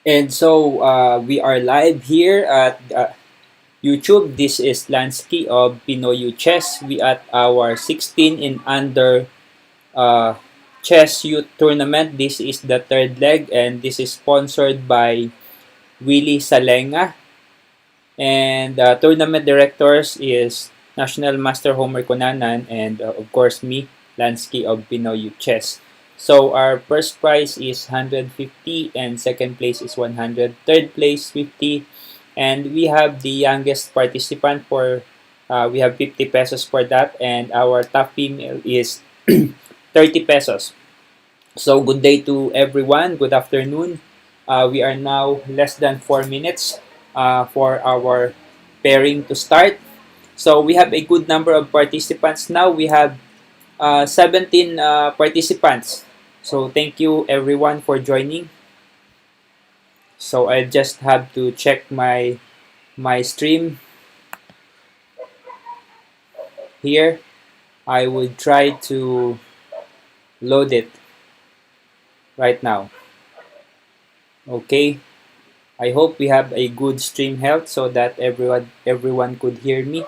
And so we are live here at YouTube. This is Lansky of Pinoy Chess. We at our 16 in under uh, chess youth tournament. This is the third leg and this is sponsored by Willie Salenga. And tournament directors is National Master Homer Cunanan and of course me, Lansky of Pinoy Chess. So our first prize is 150 and second place is 100. Third place 50 and we have the youngest participant for we have 50 pesos for that and our top female is 30 pesos. So good day to everyone. Good afternoon. We are now less than 4 minutes for our pairing to start. So we have a good number of participants now. We have 17 participants. So thank you everyone for joining. So I just have to check my stream here. I will try to load it right now. Okay. I hope we have a good stream health so that everyone could hear me.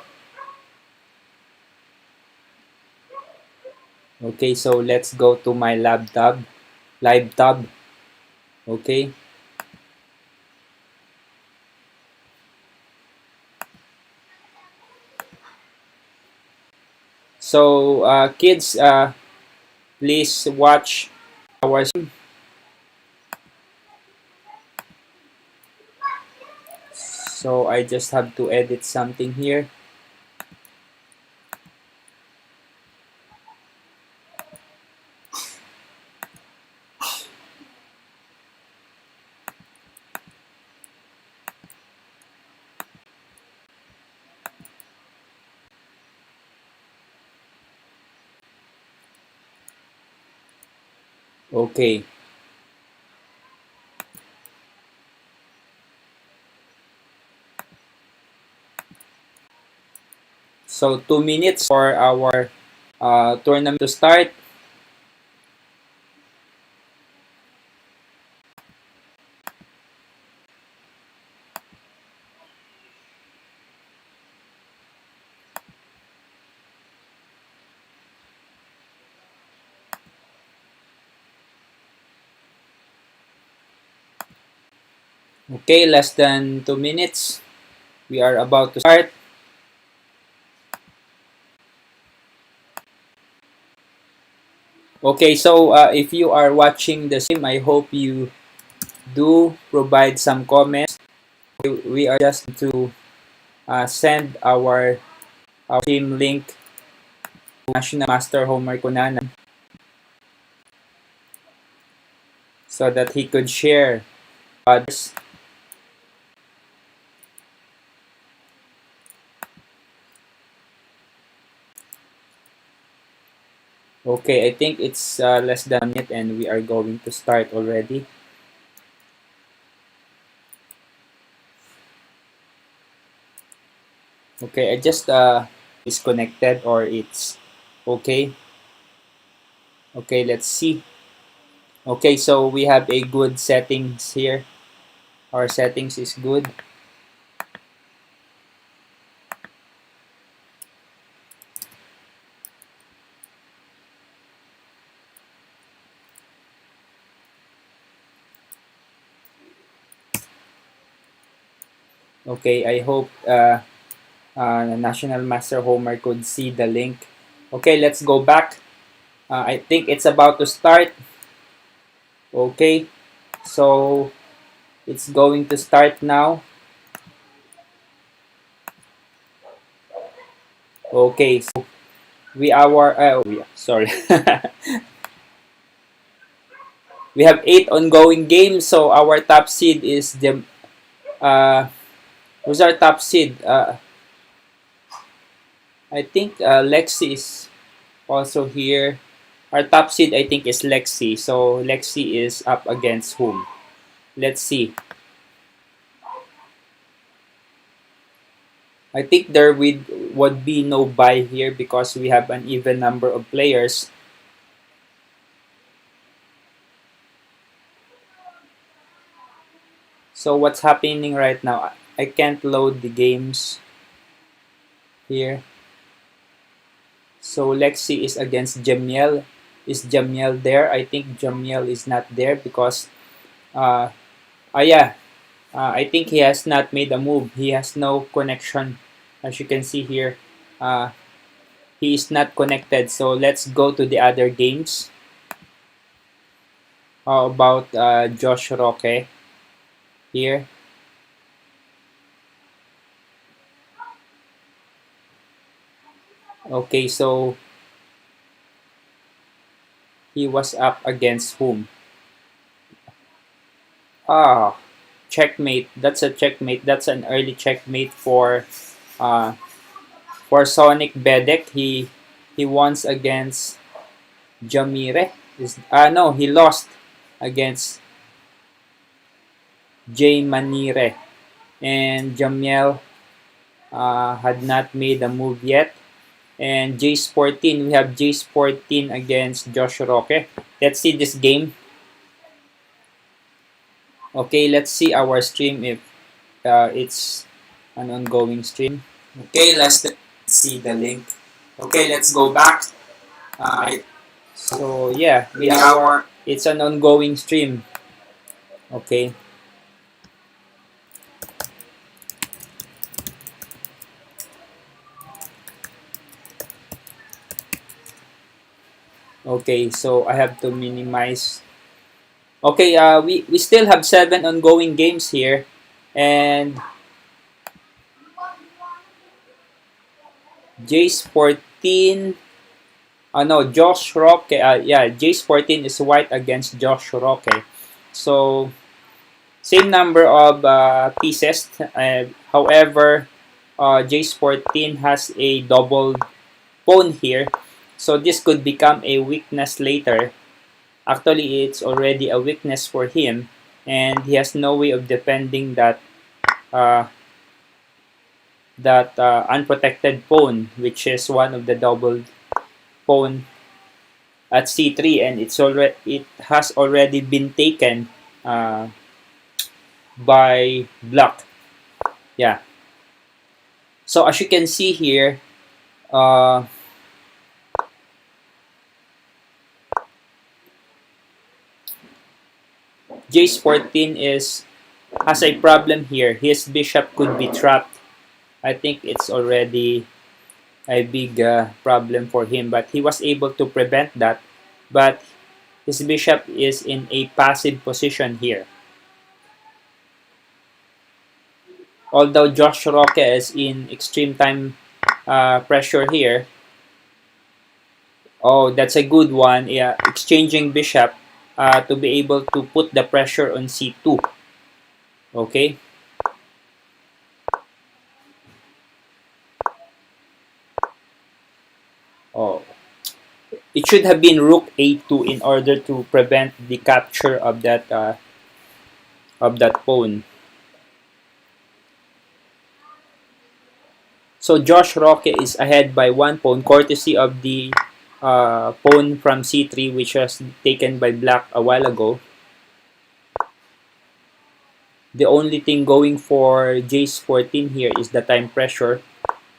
Okay, so let's go to my live tab. Okay. So kids, please watch our stream. So I just have to edit something here. Okay. So 2 minutes for our tournament to start. Okay, less than 2 minutes. We are about to start. Okay, so if you are watching the stream, I hope you do provide some comments. We are just to send our team link to National Master Homer Cunanan so that he could share others. Okay, I think it's less than a minute and we are going to start already. Okay, I just disconnected or it's okay. Okay, let's see. Okay, so we have a good settings here. Our settings is good. Okay, I hope National Master Homer could see the link. Okay, let's go back. I think it's about to start. Okay, so it's going to start now. Okay, so sorry. We have 8 ongoing games. So our top seed is the who's our top seed? I think Lexi is also here. Our top seed I think is Lexi. So Lexi is up against whom? Let's see. I think there would be no buy here because we have an even number of players. So what's happening right now? I can't load the games here. So Lexi is against Jamiel. Is Jamiel there? I think Jamiel is not there because uh, yeah, I think he has not made a move. He has no connection. As you can see here, he is not connected. So let's go to the other games. How about Josh Roque here? Okay, so he was up against whom? Ah, checkmate. That's a checkmate. That's an early checkmate uh, for Sonic Bedek. He won against Jamire. No, he lost against Jay Manire. And Jamiel had not made a move yet. And J14, we have J14 against Josh Roque. Let's see this game. Okay, let's see our stream if it's an ongoing stream. Okay, let's see the link. Okay, let's go back. So yeah, it's an ongoing stream. Okay. Okay, so I have to minimize. Okay, we still have 7 ongoing games here, and Jace 14. No, Josh Roque. Yeah, Jace 14 is white against Josh Roque. So same number of pieces. However, Jace 14 has a double pawn here, so this could become a weakness later. Actually, it's already a weakness for him, and he has no way of defending uh, that unprotected pawn, which is one of the double pawn at c3, and it has already been taken uh, by black. Yeah. So as you can see here, uh, Jace 14 has a problem here. His bishop could be trapped. I think it's already a big problem for him, but he was able to prevent that. But his bishop is in a passive position here. Although Josh Roque is in extreme time pressure here. Oh, that's a good one. Yeah, exchanging bishop to be able to put the pressure on c2. Okay. Oh, it should have been rook a2 in order to prevent the capture of that pawn. So Josh Roque is ahead by 1 pawn, courtesy of the pawn from c3, which was taken by black a while ago. The only thing going for Jace 14 here is the time pressure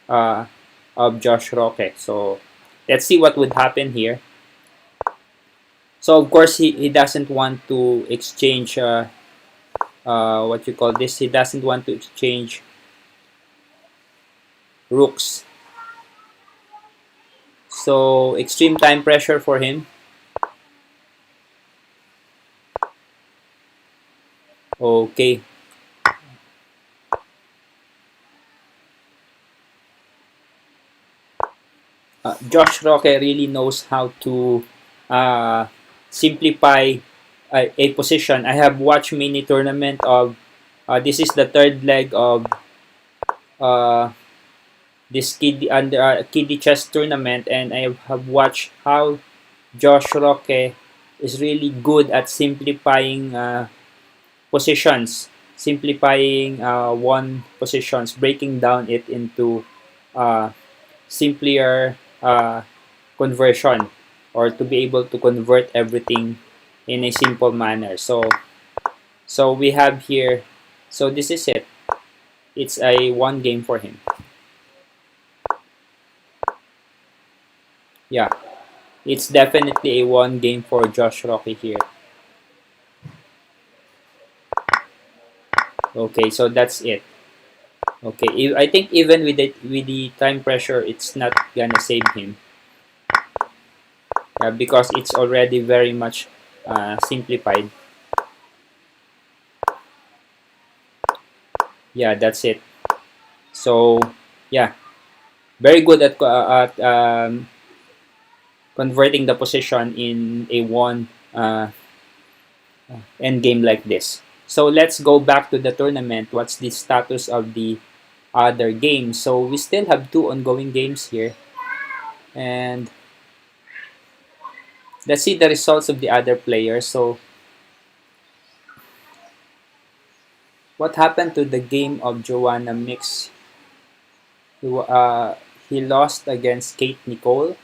of Josh Roque. So let's see what would happen here. So of course he doesn't want to exchange what you call this. He doesn't want to exchange rooks. So extreme time pressure for him. Okay. Josh Roque really knows how to simplify a position. I have watched many tournament of this is the third leg of uh, this kiddie chess tournament, and I have watched how Josh Roque is really good at simplifying positions, simplifying one positions, breaking down it into simpler conversion, or to be able to convert everything in a simple manner. So we have here So this is it. It's a one game for him. Yeah, it's definitely a one game for Josh Rocky here. Okay, so that's it. Okay, I think even with the time pressure, it's not gonna save him because it's already very much simplified. Yeah, that's it. So yeah, very good at converting the position in a one end game like this. So let's go back to the tournament. What's the status of the other games? So we still have two ongoing games here, and let's see the results of the other players. So what happened to the game of Joanna Mix? He lost against Kate Nicole,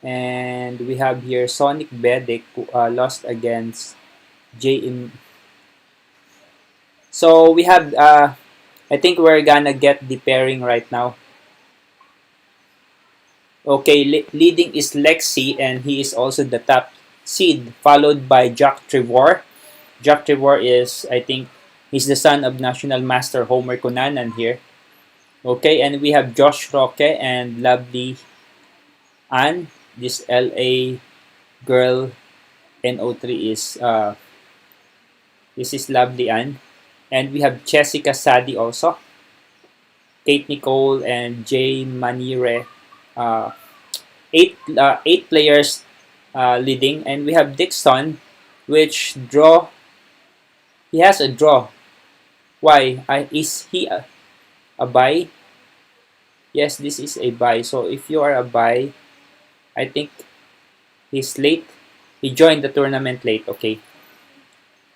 and we have here Sonic Bedek who lost against JM. So we have, I think we're gonna get the pairing right now. Okay, leading is Lexi, and he is also the top seed, followed by Jack Trevor. Jack Trevor is, I think, he's the son of National Master Homer Cunanan here. Okay, and we have Josh Roque and Lovely Ann. This LA girl NO3 is, this is Lovely Ann. And we have Jessica Sadi also, Kate Nicole, and Jay Manire. Uh, eight players leading, and we have Dixon, which draw. He has a draw. Why? Is he a buy? Yes, this is a buy. So if you are a buy, I think he's late. He joined the tournament late. Okay.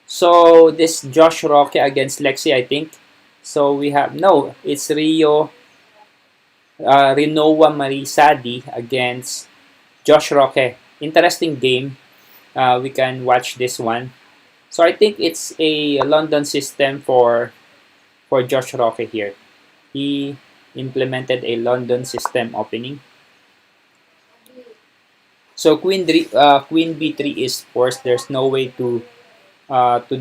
So this Josh Roque against Lexi, I think. So we have no. It's Rinoa Marisadi against Josh Roque. Interesting game. We can watch this one. So I think it's a London system for Josh Roque here. He implemented a London system opening. So Queen B3 is forced. There's no way to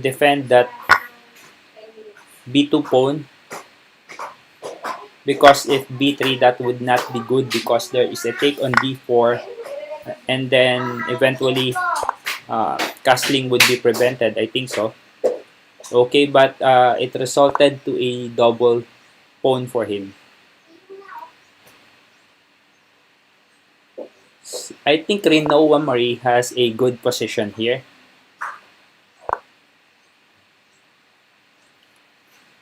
defend that B2 pawn because if B3 that would not be good because there is a take on D4 and then eventually castling would be prevented. I think so. Okay, but it resulted to a double pawn for him. I think Rinoa Marie has a good position here.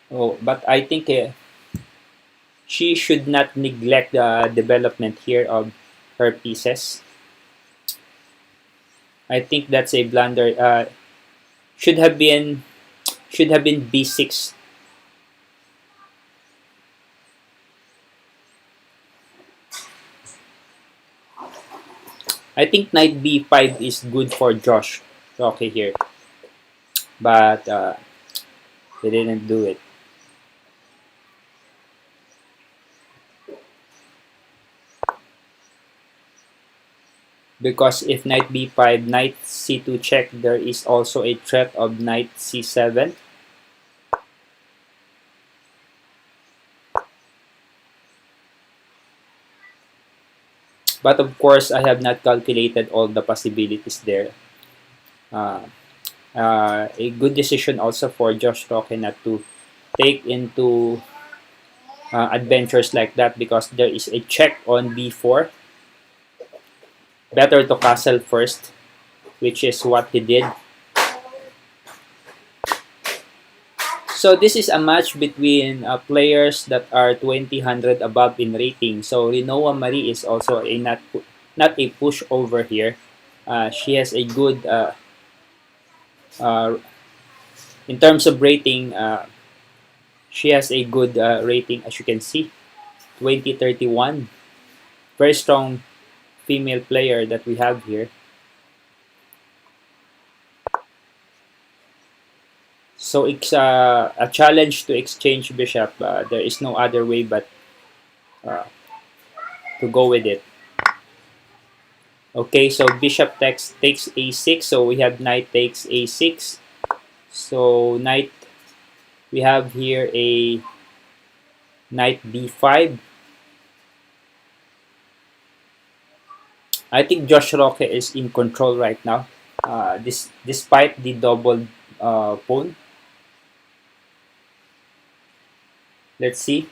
Oh, but I think she should not neglect the development here of her pieces. I think that's a blunder. Should have been B6. I think knight B5 is good for Josh Roque here, but he didn't do it. Because if knight b5, knight c2 check, there is also a threat of knight c7. But of course, I have not calculated all the possibilities there. A good decision also for Josh Roque not to take into adventures like that because there is a check on b4. Better to castle first, which is what he did. So this is a match between players that are 2000 above in rating. So Rinoa Marie is also a not a pushover here. She has a good uh, in terms of rating. She has a good rating as you can see, 2031. Very strong female player that we have here. So it's a challenge to exchange bishop. There is no other way but uh, to go with it. Okay, so bishop takes a6. So we have knight takes a6. So knight, we have here a knight b5. I think Josh Roque is in control right now. Despite the double pawn. Let's see.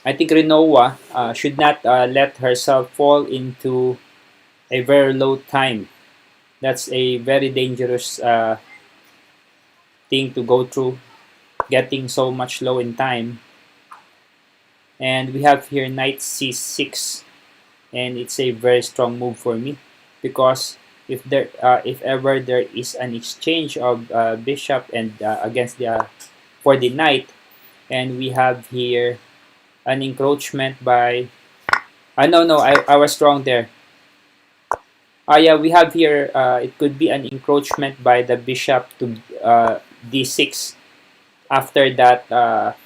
I think Renoa should not let herself fall into a very low time. That's a very dangerous thing to go through, getting so much low in time. And we have here knight c6, and it's a very strong move for me because if ever there is an exchange of bishop and against the for the knight, and we have here an encroachment by no, I was wrong there. Yeah, we have here it could be an encroachment by the bishop to d6. After that,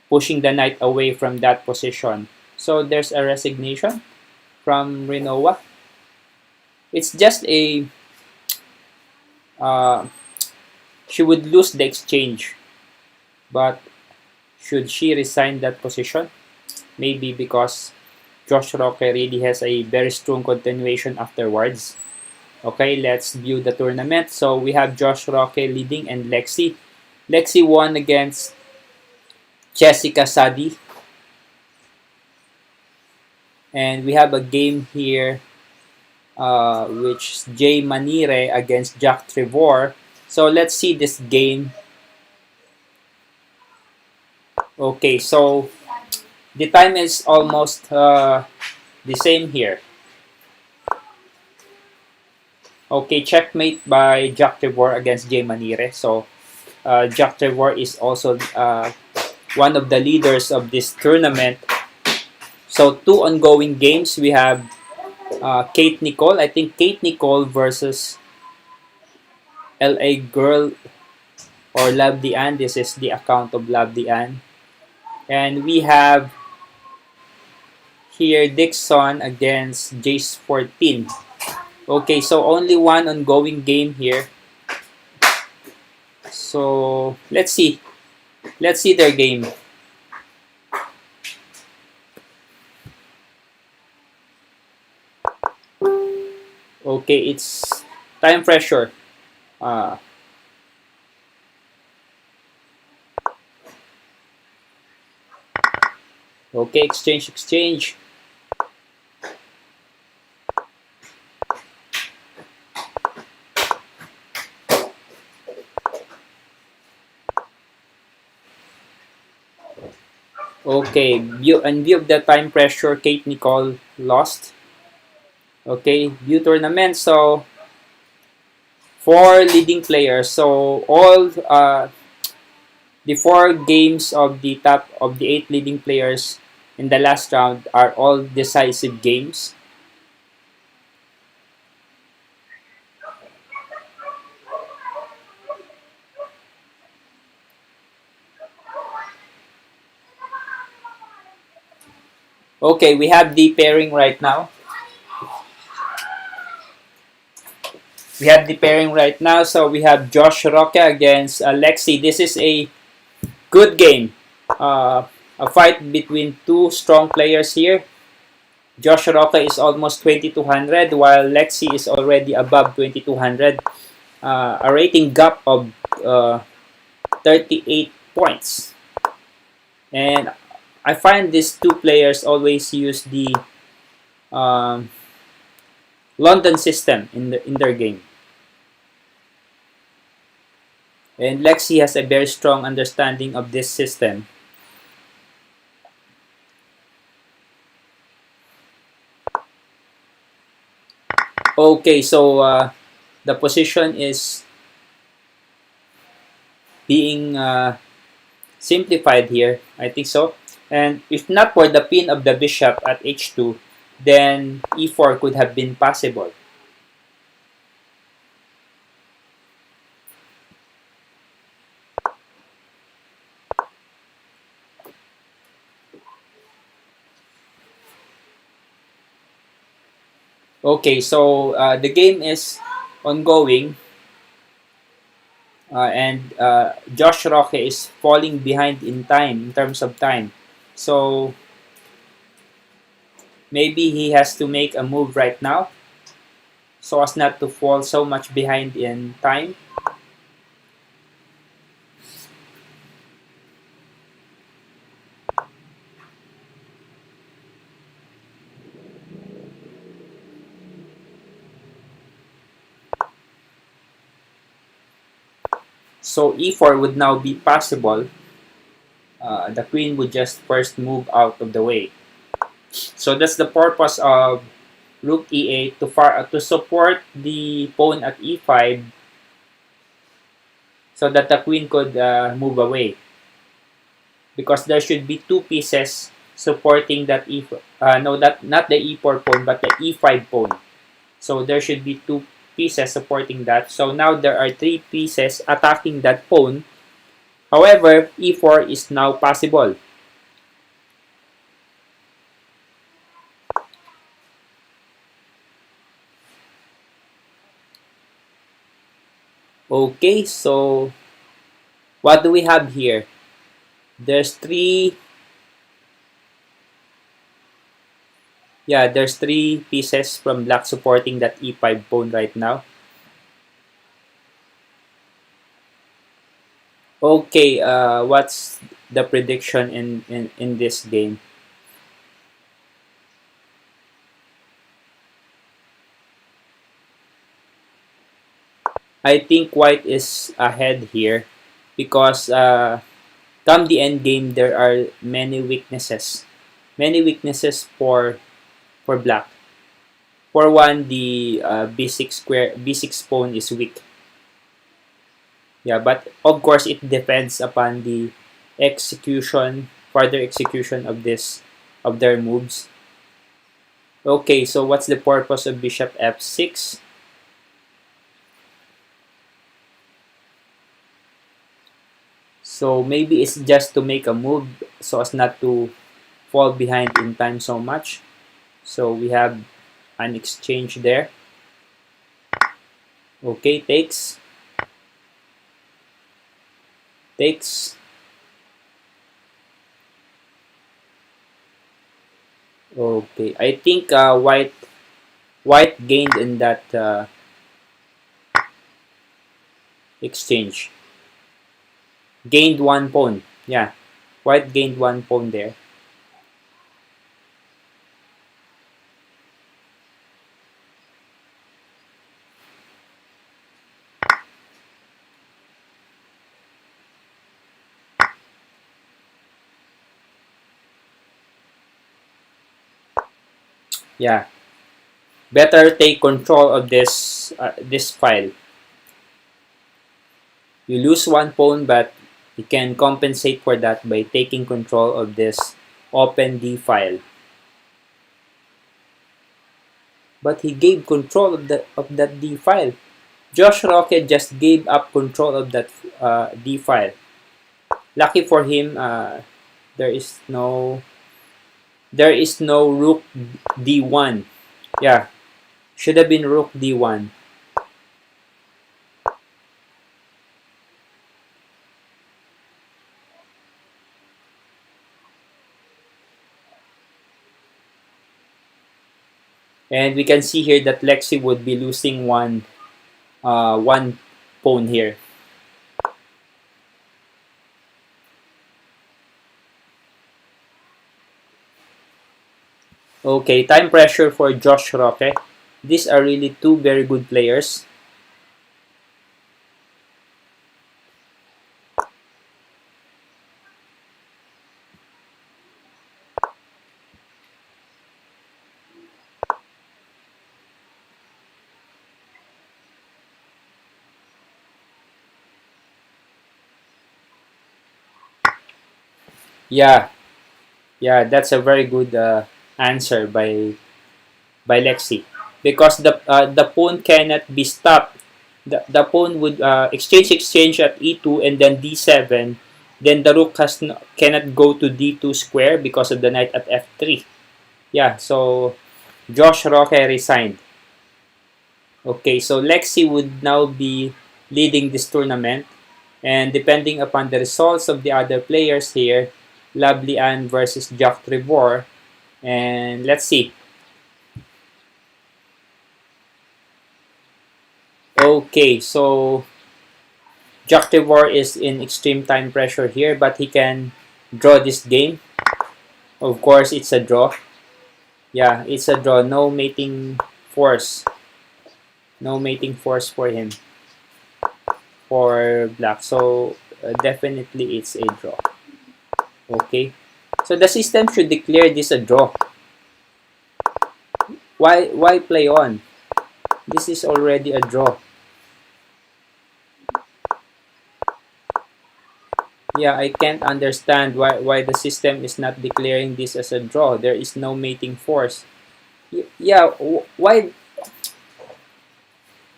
pushing the knight away from that position. So there's a resignation from Renoa. It's just a uh, she would lose the exchange, but should she resign that position? Maybe because Josh Roque really has a very strong continuation afterwards. Okay, let's view the tournament. So we have Josh Roque leading and Lexi. Lexi won against Jessica Sadi. And we have a game here which is Jay Manire against Jack Trevor. So let's see this game. Okay, so the time is almost the same here. Okay, checkmate by Jack Trevor against Jay Manire. So Jack Trevor is also one of the leaders of this tournament. So two ongoing games. We have Kate Nicole. I think Kate Nicole versus LA Girl or Love Dian. This is the account of Love Dian. And we have here Dixon against Jace 14. Okay, so only one ongoing game here. So let's see. Let's see their game. Okay, it's time pressure. Okay, exchange. Okay, in view of the time pressure, Kate Nicole lost. Okay, view tournament. So, four leading players. So, all the four games of the top of the 8 leading players in the last round are all decisive games. Okay, we have the pairing right now. So we have Josh Roque against Lexi. This is a good game. A fight between two strong players here. Josh Roque is almost 2200 while Lexi is already above 2200. A rating gap of 38 points. And I find these two players always use the London system in their game. And Lexi has a very strong understanding of this system. Okay, so the position is being simplified here. I think so. And if not for the pin of the bishop at h2, then e4 could have been possible. Okay, so the game is ongoing, and Josh Roque is falling behind in time, in terms of time. So maybe he has to make a move right now so as not to fall so much behind in time. So e4 would now be possible. The queen would just first move out of the way. So that's the purpose of rook e8 to support the pawn at e5 so that the queen could move away. Because there should be two pieces supporting that no, that not the e4 pawn but the e5 pawn. So there should be two pieces supporting that. So now there are three pieces attacking that pawn. However, e4 is now possible. Okay, so what do we have here? There's three, yeah, there's three pieces from black supporting that e5 pawn right now. Okay, what's the prediction in this game? I think white is ahead here because come the end game there are many weaknesses. Many weaknesses for black. For one, the b6 pawn is weak. Yeah, but of course it depends upon the further execution of their moves. Okay, so what's the purpose of bishop f6? So maybe it's just to make a move so as not to fall behind in time so much. So we have an exchange there. Okay, takes. Okay, I think white gained in that exchange. Gained one pawn. Yeah, white gained one pawn there. Yeah, better take control of this file. You lose one pawn, but you can compensate for that by taking control of this open D file. But he gave control of that D file. Josh Rocket just gave up control of that D file. Lucky for him, there is no rook D1. Yeah, should have been rook D1. And we can see here that Lexi would be losing one pawn here. Okay, time pressure for Josh Roque. These are really two very good players. Yeah, Yeah, that's a very good answer by Lexi, because the pawn cannot be stopped. The pawn would exchange at e2 and then d7. Then the rook cannot go to d2 square because of the knight at f3. Yeah, so Josh Roque resigned. Okay, so Lexi would now be leading this tournament. And depending upon the results of the other players here, Lovely Ann versus Jack Trevor. And let's see. Okay, so Jack Trevor is in extreme time pressure here, but he can draw this game. Of course, it's a draw. Yeah, it's a draw. No mating force. No mating force for him, for black. So definitely it's a draw. Okay. So the system should declare this a draw. Why play on? This is already a draw. Yeah, I can't understand why the system is not declaring this as a draw. There is no mating force. Yeah, why?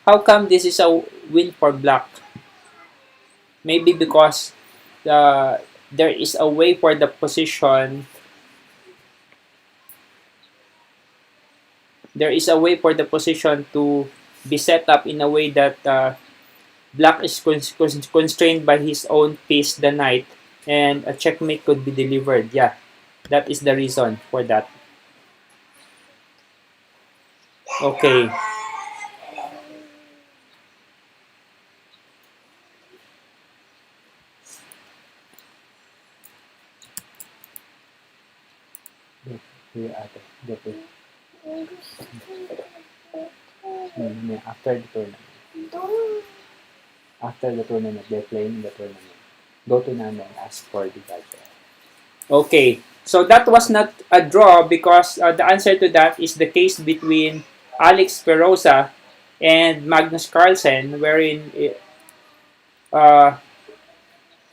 How come this is a win for black? Maybe because there is a way for the position. There is a way for the position to be set up in a way that black is constrained by his own piece, the knight, and a checkmate could be delivered. Yeah, that is the reason for that. Okay. After the tournament. After the tournament, they're playing the tournament. Go to Nana and ask for the voucher. Okay, so that was not a draw because the answer to that is the case between Alex Perosa and Magnus Carlsen, wherein uh,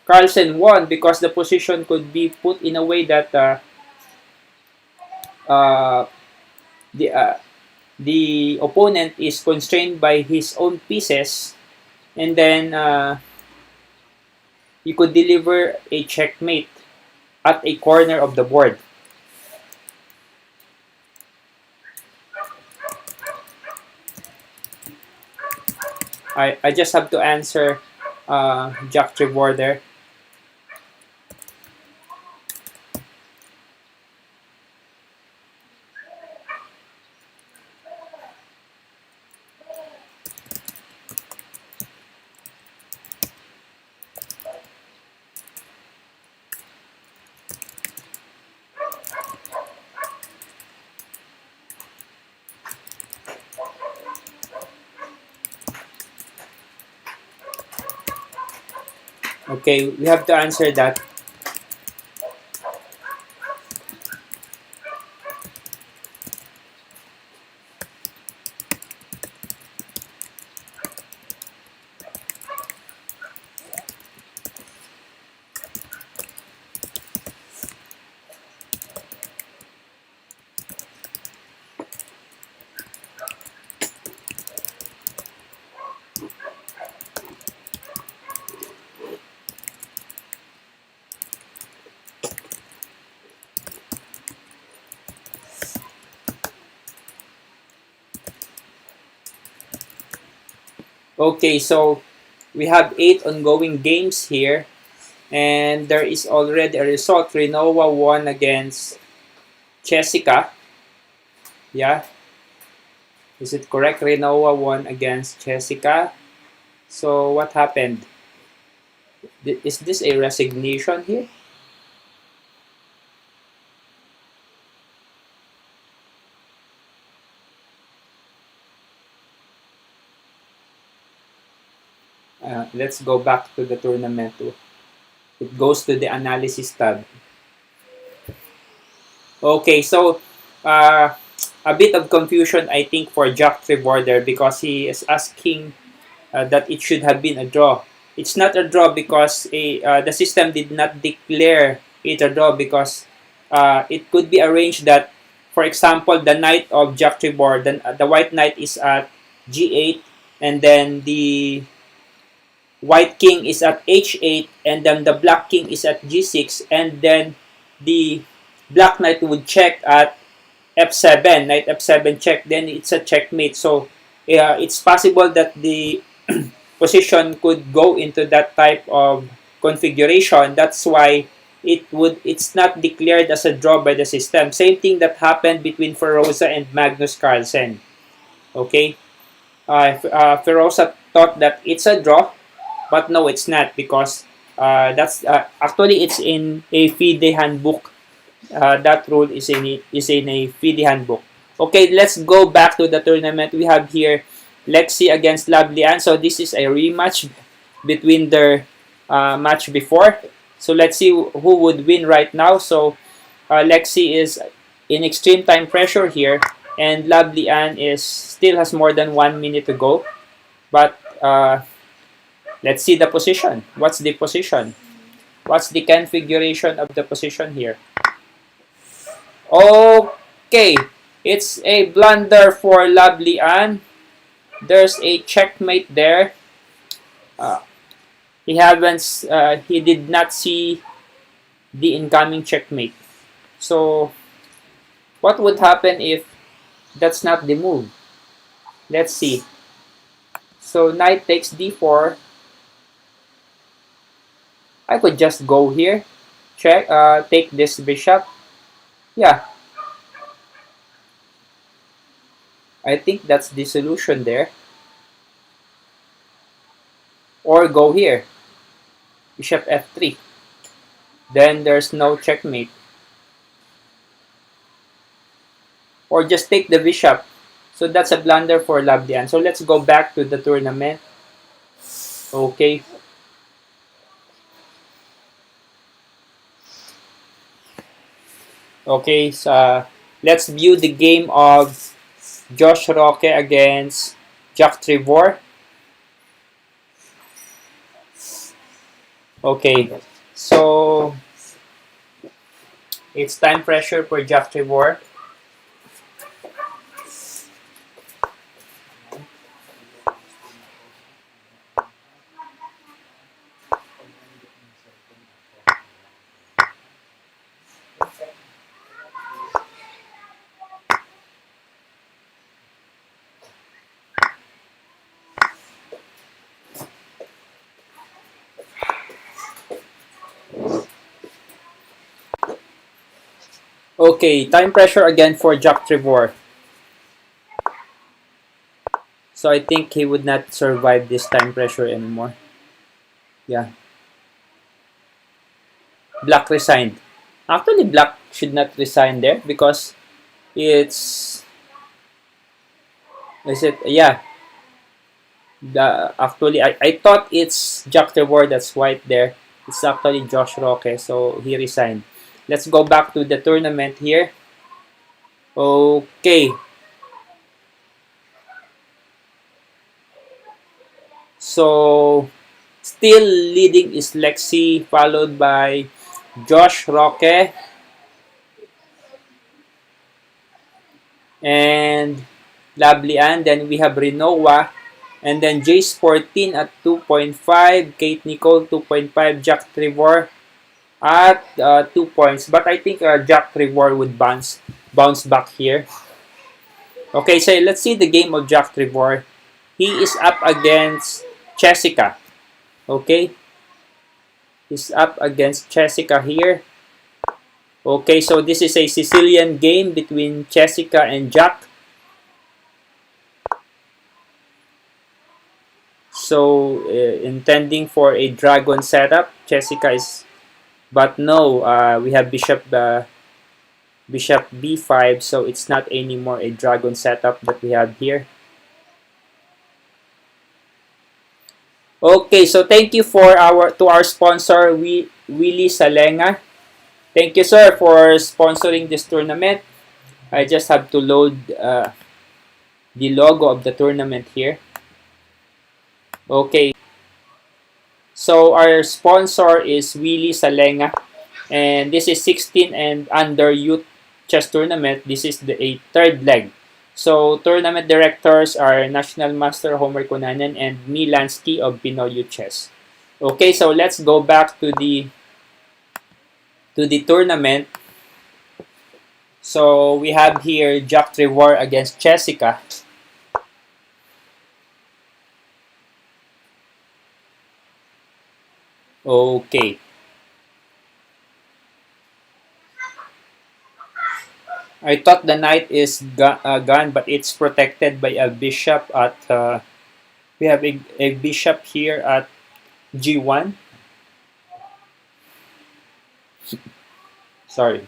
Carlsen won because the position could be put in a way that uh, the uh, the opponent is constrained by his own pieces, and then you could deliver a checkmate at a corner of the board. I just have to answer Jack Trevor there. Okay, we have to answer that. Okay, so we have 8 ongoing games here, and there is already a result. Renoa won against Jessica. Yeah, is it correct? Renoa won against Jessica. So what happened? Is this a resignation here? Let's go back to the tournament too. It goes to the analysis tab. Okay, so uh, a bit of confusion, I think, for Jack Trevor there because he is asking that it should have been a draw. It's not a draw because the system did not declare it a draw because it could be arranged that, for example, the knight of Jack Tribord, then the white knight is at G8, and then the white king is at H8, and then the black king is at G6, and then the black knight would check at F7, knight F7 check, then it's a checkmate. So it's possible that the position could go into that type of configuration. That's why it's not declared as a draw by the system. Same thing that happened between Feroza and Magnus Carlsen. Okay, Feroza thought that it's a draw, but no, it's not, because that's actually it's in a FIDE handbook. That rule is in a FIDE handbook. Okay, let's go back to the tournament. We have here Lexi against Lovely Ann. So this is a rematch between their match before. So let's see who would win right now. So Lexi is in extreme time pressure here, and Lovely Ann is still has more than 1 minute to go. But let's see the position. What's the position? What's the configuration of the position here? Okay, it's a blunder for Lovely Ann. There's a checkmate there. He did not see the incoming checkmate. So what would happen if that's not the move? Let's see. So knight takes d4. I could just go here, check, take this bishop. Yeah, I think that's the solution there. Or go here, bishop f3. Then there's no checkmate. Or just take the bishop. So that's a blunder for Lovely Ann. So let's go back to the tournament. Okay. Okay, so let's view the game of Josh Roque against Jack Tribord. Okay, so it's time pressure for Jack Tribord. Okay, time pressure again for Jack Tribord. So I think he would not survive this time pressure anymore. Yeah. Black resigned. Actually, Black should not resign there because it's... Is it? Yeah. Actually, I thought it's Jack Tribord that's white there. It's actually Josh Roque, so he resigned. Let's go back to the tournament here. Okay. So, still leading is Lexi, followed by Josh Roque and Lovely Ann. Then we have Renoa. And then Jace 14 at 2.5. Kate Nicole 2.5. Jack Tribord at 2 points. But I think Jack Tribord would bounce back here. Okay, so let's see the game of Jack Tribord. He is up against Jessica. Okay. He's up against Jessica here. Okay, so this is a Sicilian game between Jessica and Jack. So, intending for a dragon setup, Jessica is... But no, we have bishop b5, so it's not anymore a dragon setup that we have here. Okay, so thank you to our sponsor, Willie Salenga. Thank you, sir, for sponsoring this tournament. I just have to load the logo of the tournament here. Okay. So our sponsor is Willie Salenga. And this is 16 and under youth chess tournament. This is a third leg. So tournament directors are National Master Homer Cunanan and me, Lansky of Pinoy Chess. Okay, so let's go back to the tournament. So we have here Jack Trevor against Jessica. Okay. I thought the knight is gone, but it's protected by a bishop at. We have a bishop here at g1. Sorry.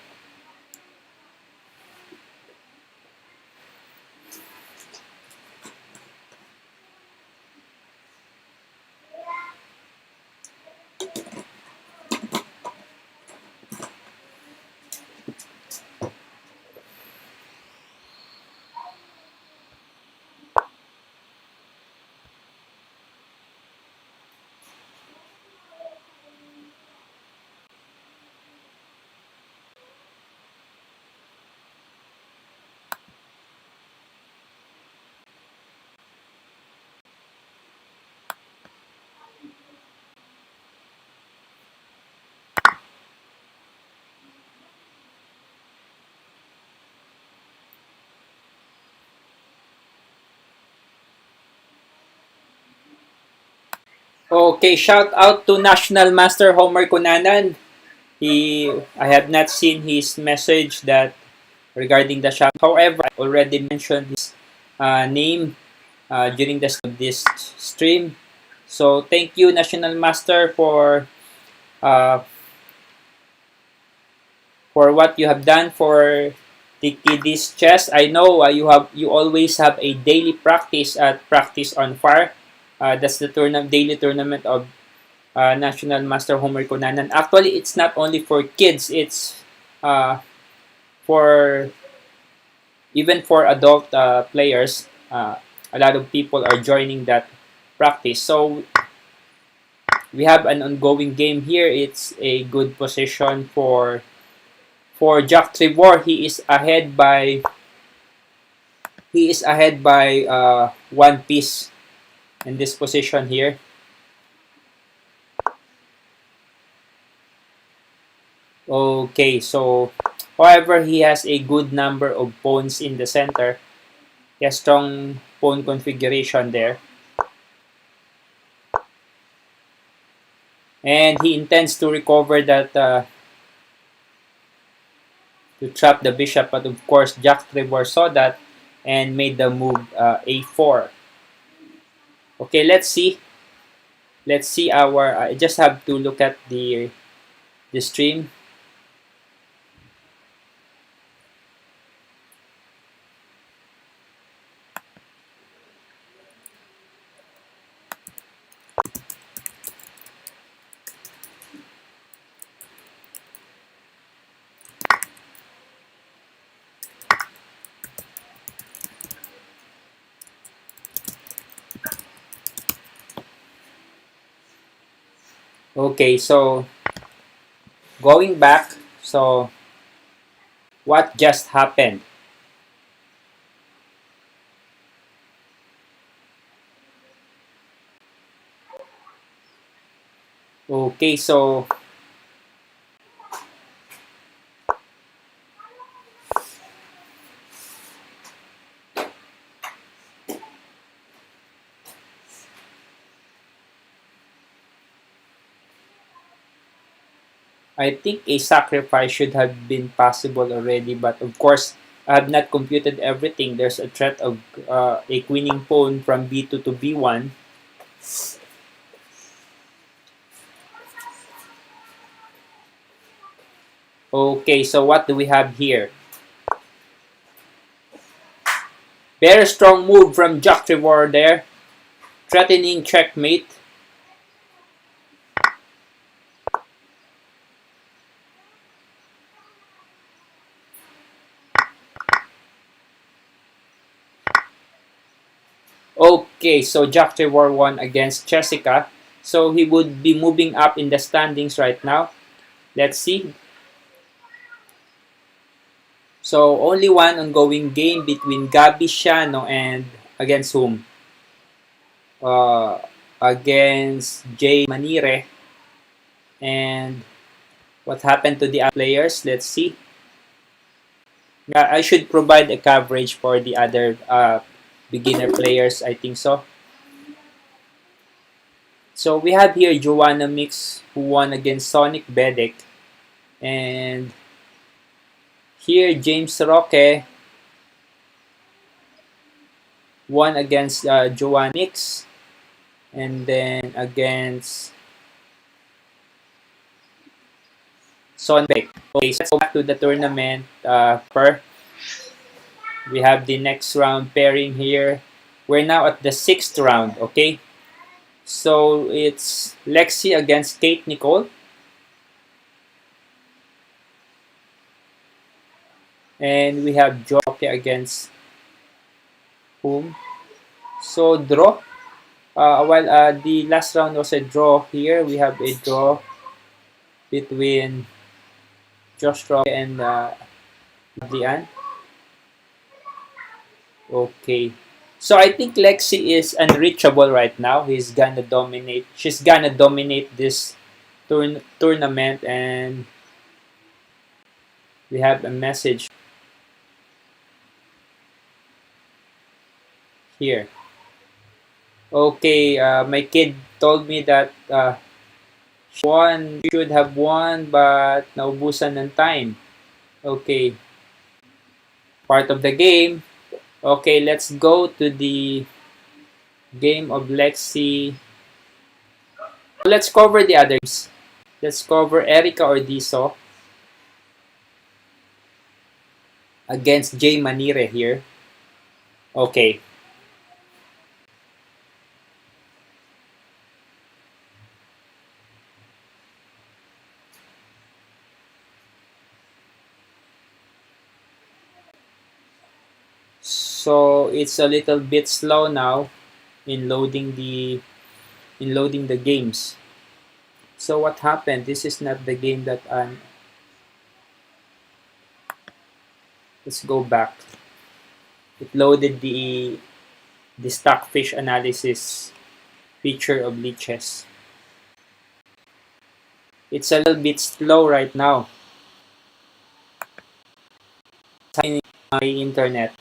Okay, shout out to National Master Homer Cunanan. I have not seen his message that regarding the shout. However, I already mentioned his name during this stream. So thank you, National Master, uh, for what you have done for the kiddies chess. I know you always have a daily practice at Practice on Fire. That's the daily tournament of National Master Homer Cunanan. Actually, it's not only for kids. It's uh, for even for adult players. A lot of people are joining that practice. So we have an ongoing game here. It's a good position for Jack Trevor. He is ahead by one piece in this position here. Okay, so however, he has a good number of pawns in the center. He has strong pawn configuration there. And he intends to recover that to trap the bishop, but of course Jack Trevor saw that and made the move a4. Okay, let's see. Let's see our. I just have to look at the stream. Okay, so going back. So what just happened? Okay, so I think a sacrifice should have been possible already, but of course, I have not computed everything. There's a threat of a queening pawn from b2 to b1. Okay, so what do we have here? Very strong move from Jack Trevor there, threatening checkmate. Okay, so Jack Trevor won against Jessica. So he would be moving up in the standings right now. Let's see. So only one ongoing game between Gabi Siano and against whom? Uh, Against Jay Manire. And what happened to the other players? Let's see. Yeah, I should provide a coverage for the other beginner players. I think so. So we have here Joanna Mix who won against Sonic Bedek. And here James Roque won against Joanna Mix. And then against Sonic. Okay, so let's go back to the tournament. We have the next round pairing here. We're now at the sixth round, okay? So it's Lexi against Kate Nicole. And we have Joke against whom? So draw. While the last round was a draw here, we have a draw between Josh Rock and Diane. Okay. So I think Lexi is unreachable right now. He's gonna dominate. She's gonna dominate this tournament, and we have a message here. Okay, my kid told me that should have won, but naubusan ng time. Okay, part of the game. Okay, let's go to the game of Lexi. Let's cover the others. Let's cover Erica Ordizo against Jay Manire here. Okay. So it's a little bit slow now in loading the games. So what happened? This is not the game that let's go back. It loaded the stockfish analysis feature of leeches. It's a little bit slow right now. My internet.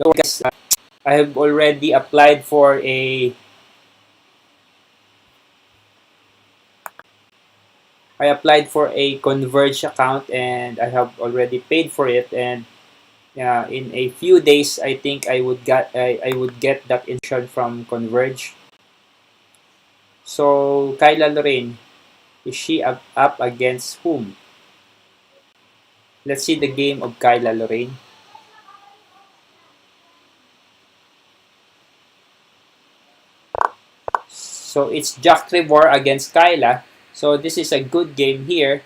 So guys, I have already applied for a Converge account, and I have already paid for it, and in a few days I think I would get that insurance from Converge. So Kyla Lorraine, is she up against whom? Let's see the game of Kyla Lorraine. So it's Jack Trevor against Kyla. So this is a good game here.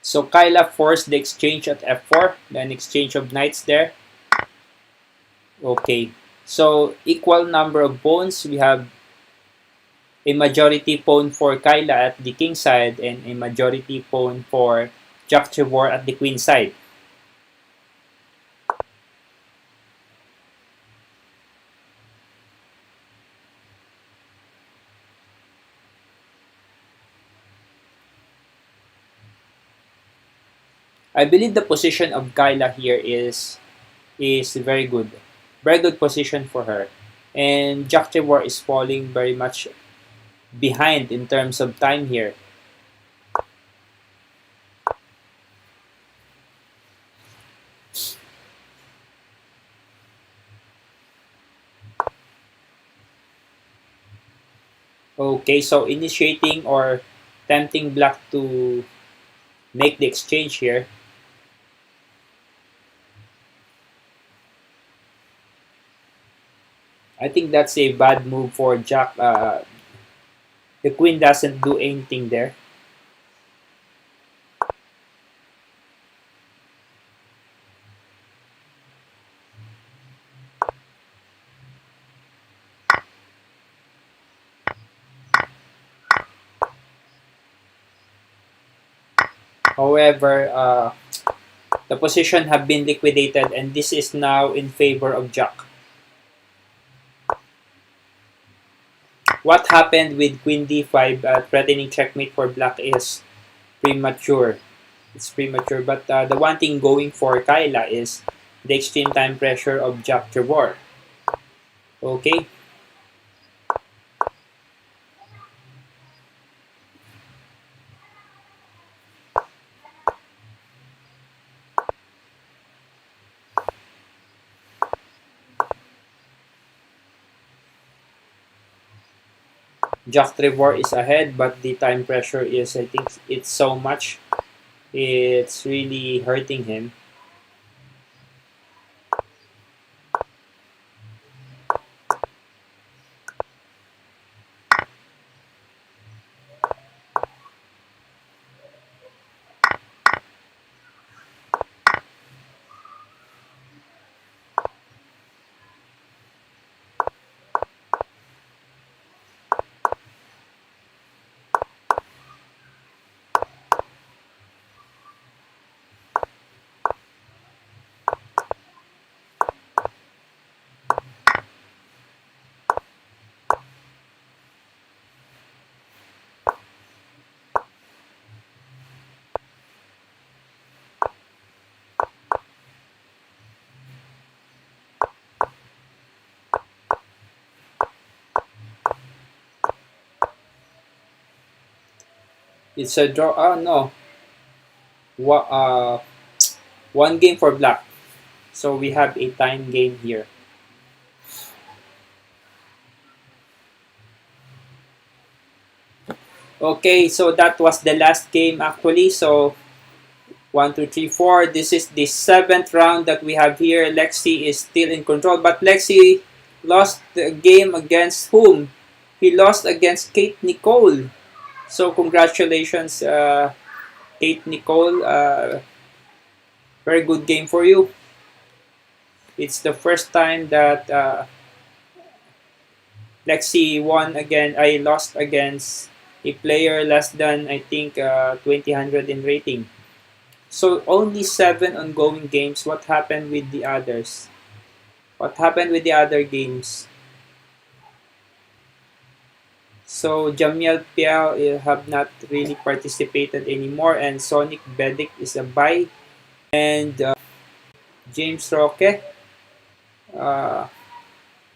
So Kyla forced the exchange at f4, then exchange of knights there. Okay. So equal number of pawns. We have a majority pawn for Kyla at the king side and a majority pawn for Jack Trevor at the queen side. I believe the position of Kyla here is very good. Very good position for her. And Jack Trevor is falling very much behind in terms of time here. Okay, so initiating or tempting black to make the exchange here. I think that's a bad move for Jack. The queen doesn't do anything there. However, the position have been liquidated and this is now in favor of Jack. What happened with Queen d5 threatening checkmate for black is premature. It's premature, but the one thing going for Kyla is the extreme time pressure of Jack Trevor. Okay, Jack Trevor is ahead, but the time pressure is, I think, it's so much. It's really hurting him. It's a draw. Oh no, Wa- uh, one game for black. So we have a time game here. Okay, so that was the last game actually. So one, two, three, four. This is the seventh round that we have here. Lexi is still in control, but Lexi lost the game against whom? He lost against Kate Nicole. So congratulations, Kate Nicole. Very good game for you. It's the first time that Lexi won again. I lost against a player less than I think 2000 in rating. So only 7 ongoing games. What happened with the others? What happened with the other games? So Jamiel Piao have not really participated anymore, and Sonic Bedic is a bye, and James Roque uh,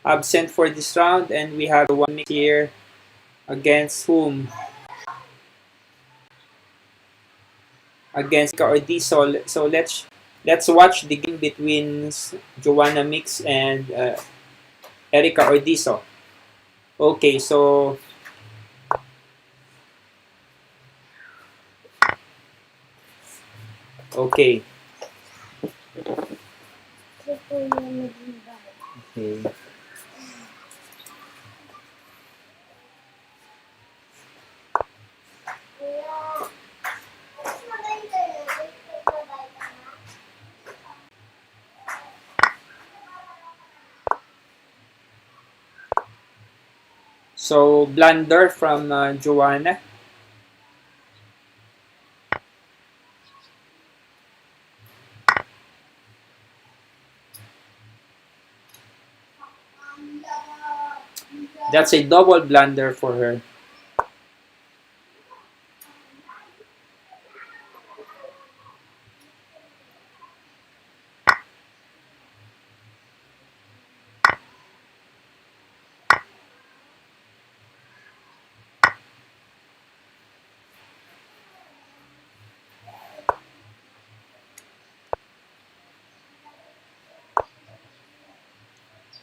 absent for this round, and we have one mix here against whom? Against Ortiz. So let's watch the game between Joanna Mix and Erica Ordizo. Okay, so okay. Okay. So blunder from Joanna. That's a double blunder for her.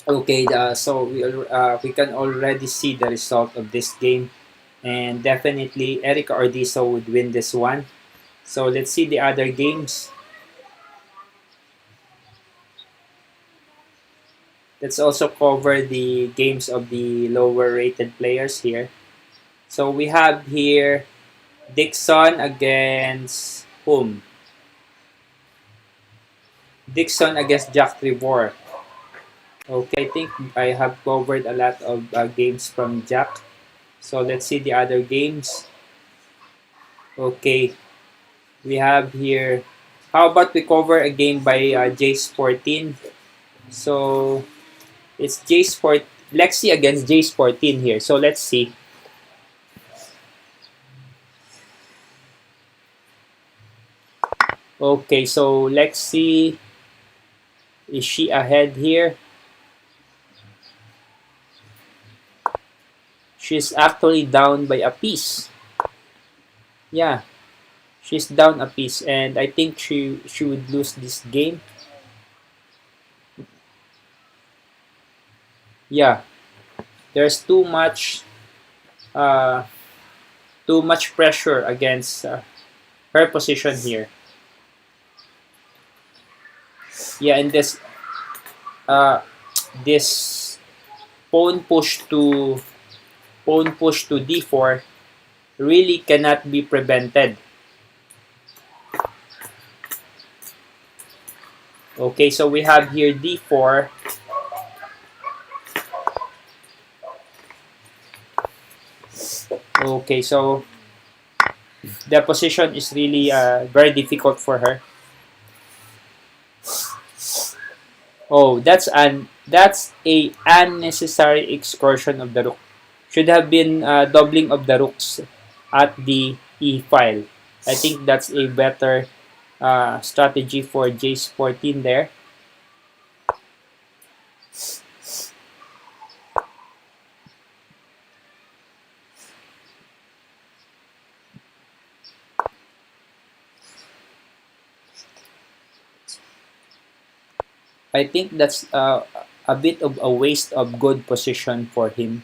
Okay, we can already see the result of this game, and definitely Erica Ordizo would win this one. So let's see the other games. Let's also cover the games of the lower rated players here. So we have here Dixon against whom? Dixon against Jack Trevor. Okay, I think I have covered a lot of games from Jack. So let's see the other games. Okay, we have here. How about we cover a game by Jace 14? So it's Jace 14, Lexi against Jace 14 here. So let's see. Okay, so Lexi, is she ahead here? She's actually down by a piece. Yeah, she's down a piece, and I think she would lose this game. Yeah, there's uh, too much pressure against her position here. Yeah, and uh, this pawn push to d4 really cannot be prevented. Okay, so we have here d4. Okay, so the position is really very difficult for her. Oh, that's a unnecessary excursion of the rook. Should have been doubling of the rooks at the e file. I think that's a better strategy for Jace 14 there. I think that's a bit of a waste of good position for him.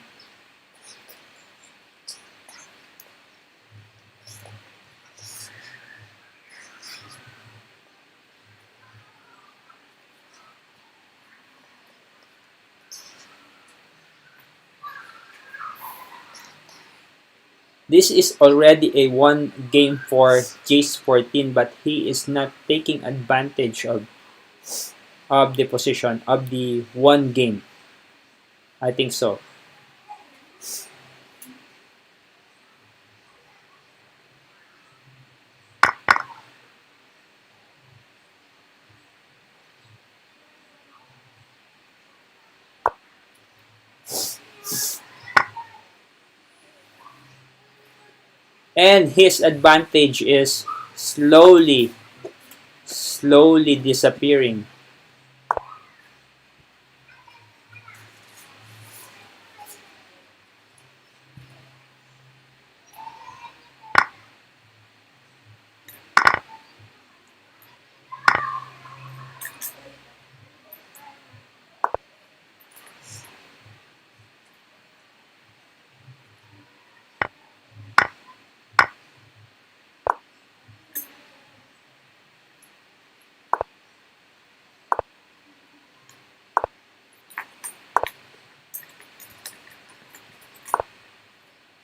This is already a one game for Jace 14, but he is not taking advantage of the position of the one game. I think so. And his advantage is slowly disappearing.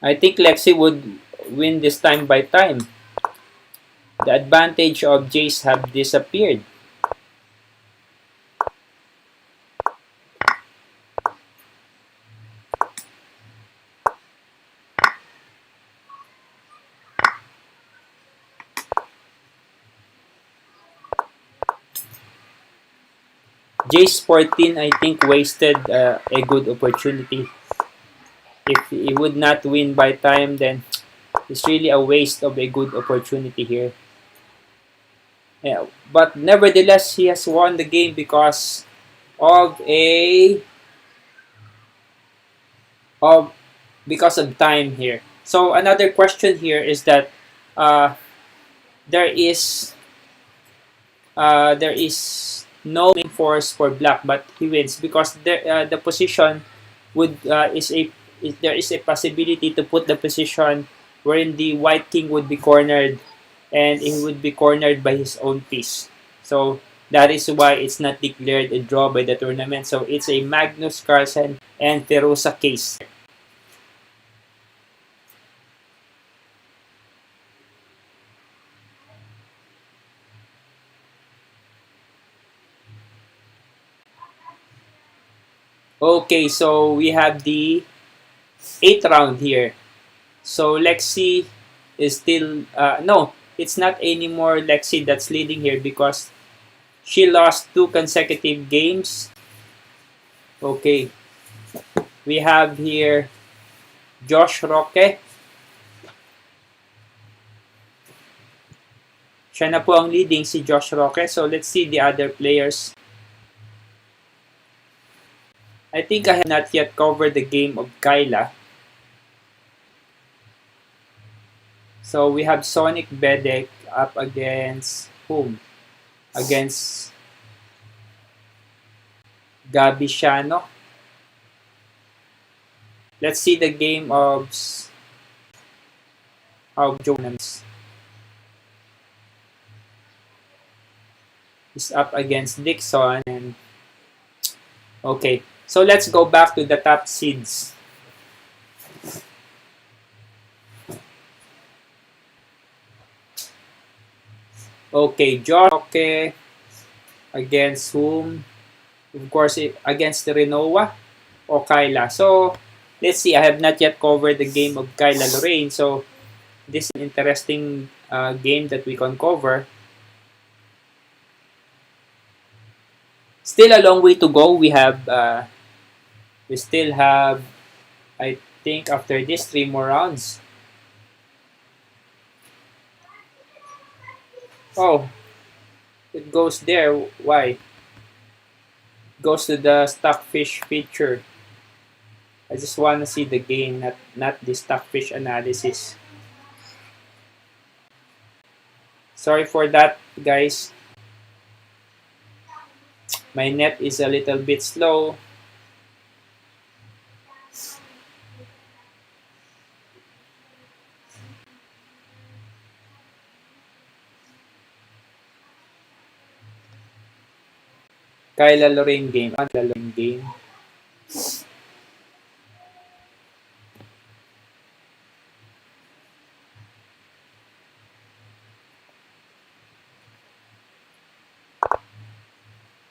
I think Lexi would win this time by time. The advantage of Jace have disappeared. Jace 14, I think, wasted a good opportunity. If he would not win by time, then it's really a waste of a good opportunity here. Yeah, but nevertheless, he has won the game of a of because of time here. So another question here is that uh, there is no main force for black, but he wins because the position would there is a possibility to put the position wherein the white king would be cornered, and he would be cornered by his own piece. So that is why it's not declared a draw by the tournament. So it's a Magnus Carlsen and Ferosa case. Okay, so we have the eighth round here. So Lexi is still no, it's not anymore Lexi that's leading here because she lost 2 consecutive games. Okay, we have here Josh Roque. Siya na po ang leading, si Josh Roque. So let's see the other players. I think I have not yet covered the game of Kyla. So we have Sonic Bedek up against whom? Against Gabi Shano. Let's see the game of Jonas. Is up against Dixon. And okay, so let's go back to the top seeds. Okay, Josh Roque against whom? Of course, against Renoa or Kyla. So, let's see. I have not yet covered the game of Kyla Lorraine. So, this is an interesting game that we can cover. Still a long way to go. We still have, I think, after this, 3 more rounds. Oh, it goes there. Why? It goes to the stockfish feature. I just want to see the game, not the stockfish analysis. Sorry for that, guys. My net is a little bit slow. Kyla Lorraine game. Kyla Lorraine game.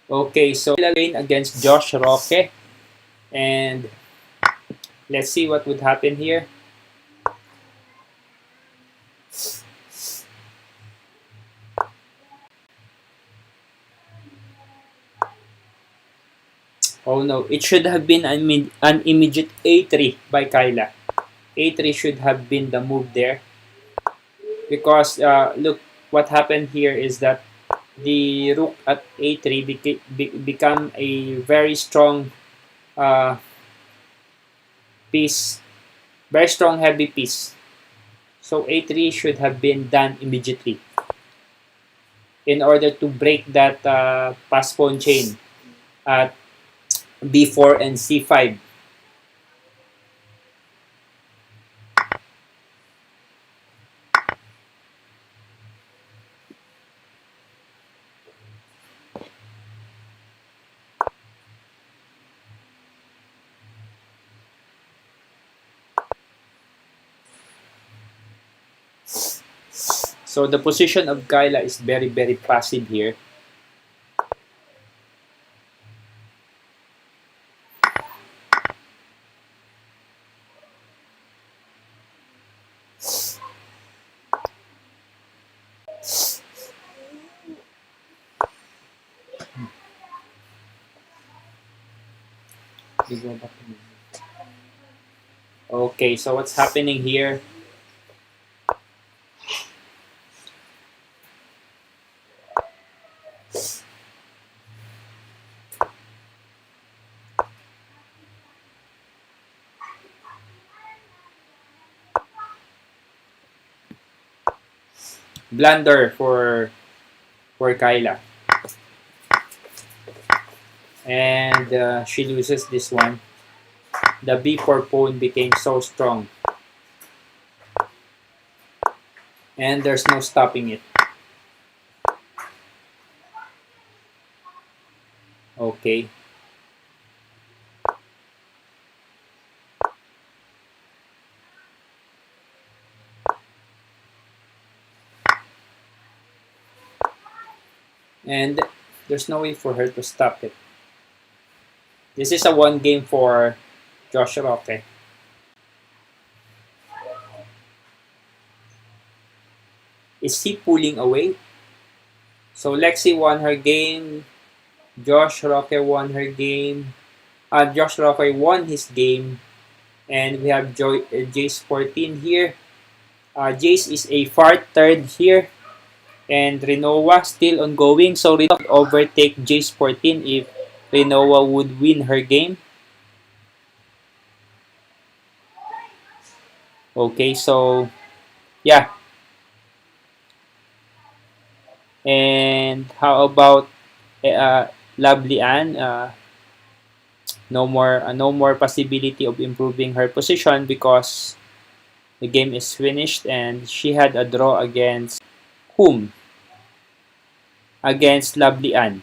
Okay, so Kyla Lorraine against Josh Roque. And let's see what would happen here. Oh no, it should have been an immediate A3 by Kyla. A3 should have been the move there. Because look, what happened here is that the rook at A3 become a very strong piece, very strong heavy piece. So A3 should have been done immediately in order to break that pass pawn chain at B4 and C5. So the position of Kyla is very, very passive here. Okay, so what's happening here? Blunder for Kyla. and she loses this one. The b4 pawn became so strong, and there's no stopping it. Okay. And there's no way for her to stop it. This is a one game for Josh Roque. Is he pulling away? So Lexi won her game. Josh Roque won her game. Josh Roque won his game. And we have Jace 14 here. Jace is a far third here. And Renoa still ongoing. So Renoa would overtake Jace 14 if Renoa would win her game. Okay, so yeah. And how about Lovely Ann? No more possibility of improving her position because the game is finished and she had a draw against whom? Against Lovely Ann.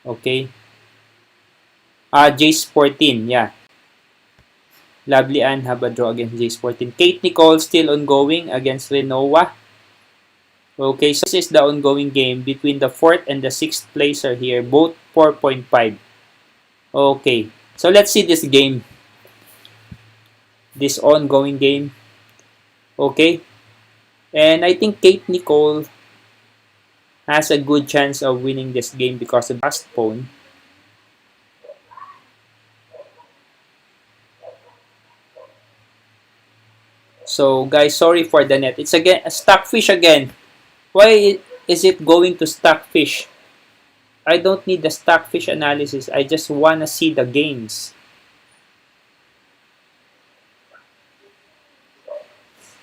Okay. Jace 14, yeah. Lovely Ann have a draw against Jace 14. Kate Nicole still ongoing against Renoa. Okay, so this is the ongoing game between the 4th and the 6th placer here, both 4.5. Okay, so let's see this game. This ongoing game. Okay, and I think Kate Nicole has a good chance of winning this game because of the last pawn. So guys, sorry for the net. It's again a stockfish again. Why is it going to stockfish? I don't need the stockfish analysis. I just wanna see the games.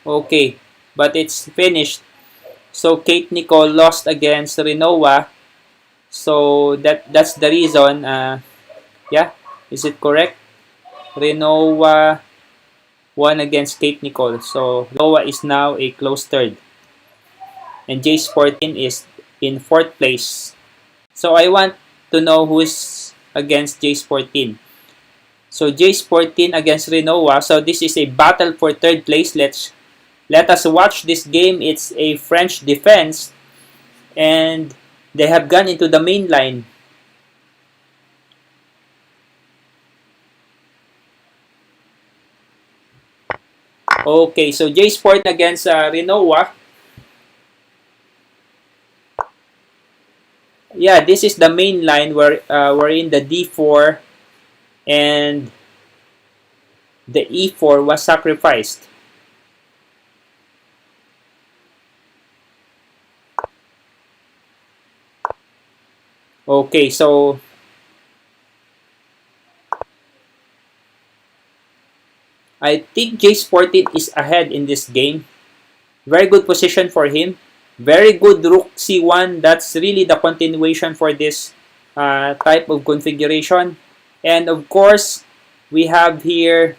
Okay, but it's finished. So Kate Nicole lost against Renoa. So that's the reason. Yeah, is it correct? Renoa won against Kate Nicole. So Renoa is now a close third. And Jace 14 is in 4th place. So I want to know who is against Jace 14. So Jace 14 against Renoa. So this is a battle for 3rd place. Let us watch this game. It's a French defense. And they have gone into the main line. Okay, so Jace 14 against Renoa. Yeah, this is the main line where we're in the D4 and the E4 was sacrificed. Okay, so I think Jace 14 is ahead in this game. Very good position for him. Very good Rook C1. That's really the continuation for this type of configuration. And of course, we have here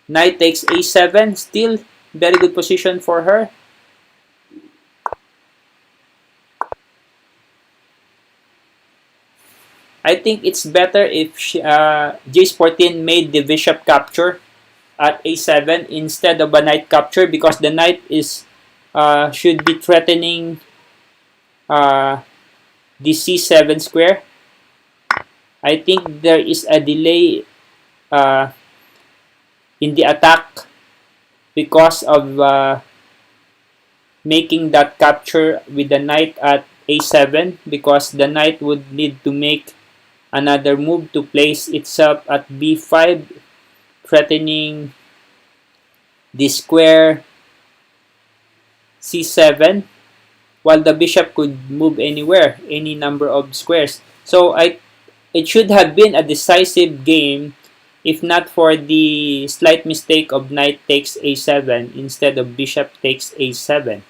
Knight takes A7. Still very good position for her. I think it's better if Jace 14 made the bishop capture at A7 instead of a knight capture because the knight is should be threatening the C7 square. I think there is a delay in the attack because of making that capture with the knight at A7 because the knight would need to make another move to place itself at B5 threatening the square C7 while the bishop could move anywhere, any number of squares. So it should have been a decisive game if not for the slight mistake of knight takes A7 instead of bishop takes A7.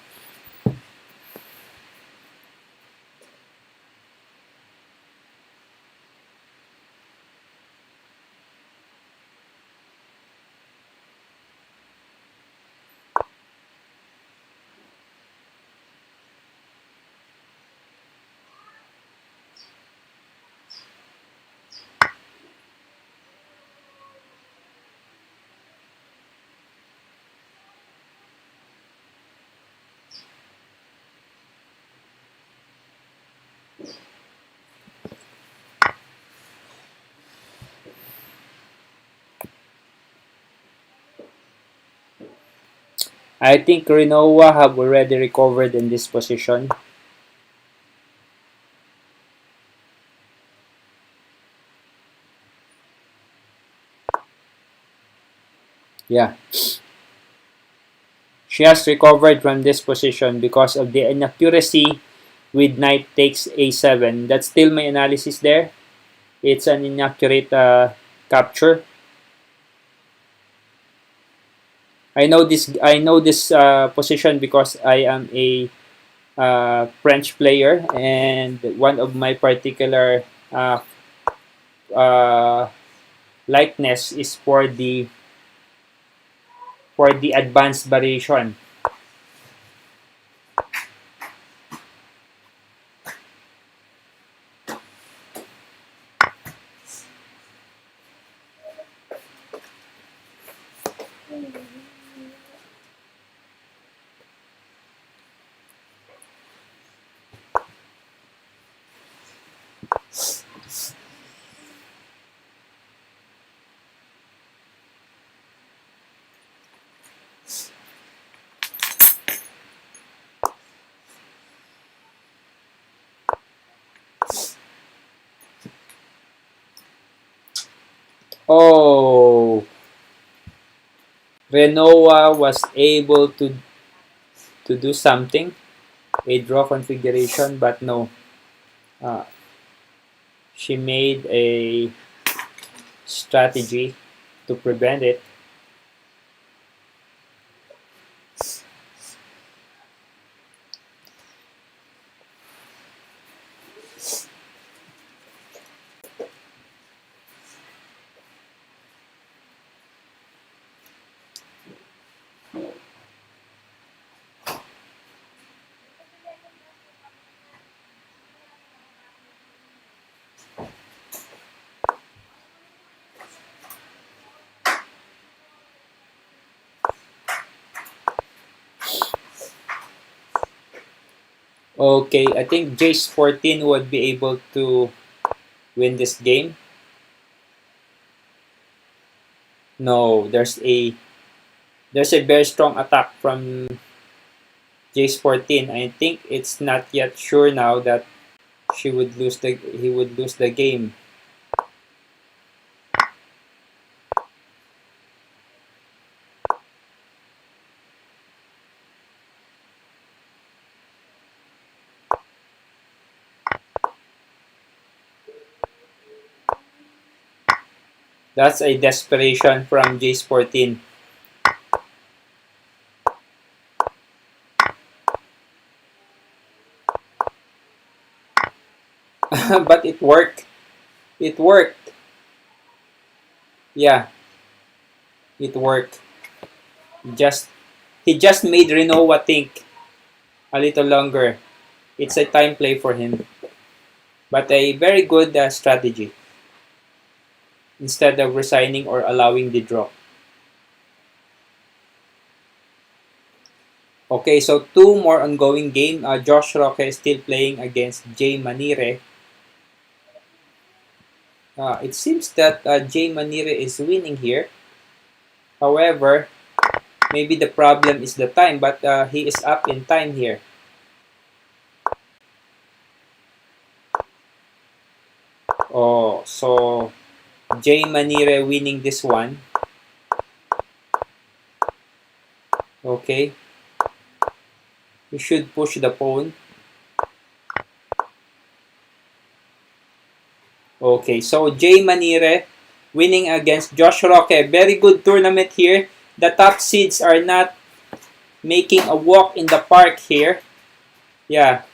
I think Renoa have already recovered in this position. Yeah. She has recovered from this position because of the inaccuracy with knight takes a7. That's still my analysis there. It's an inaccurate capture. I know this position because I am a French player, and one of my particular uh, uh, likeness is for the advanced variation. Oh, Renoa was able to do something, a draw configuration, but no. Uh, she made a strategy to prevent it. Okay, I think Jace 14 would be able to win this game. No, there's a very strong attack from Jace 14. I think it's not yet sure now that he would lose the game. That's a desperation from Jace 14. But it worked. It worked. Yeah, it worked. Just he just made Renoa think a little longer. It's a time play for him, but a very good strategy instead of resigning or allowing the draw. Okay, so two more ongoing game. Josh Roque is still playing against Jay Manire. It seems that Jay Manire is winning here. However, maybe the problem is the time, but he is up in time here. Oh, so Jay Manire winning this one. Okay. You should push the pawn. Okay, so Jay Manire winning against Josh Roque. Very good tournament here. The top seeds are not making a walk in the park here. Yeah,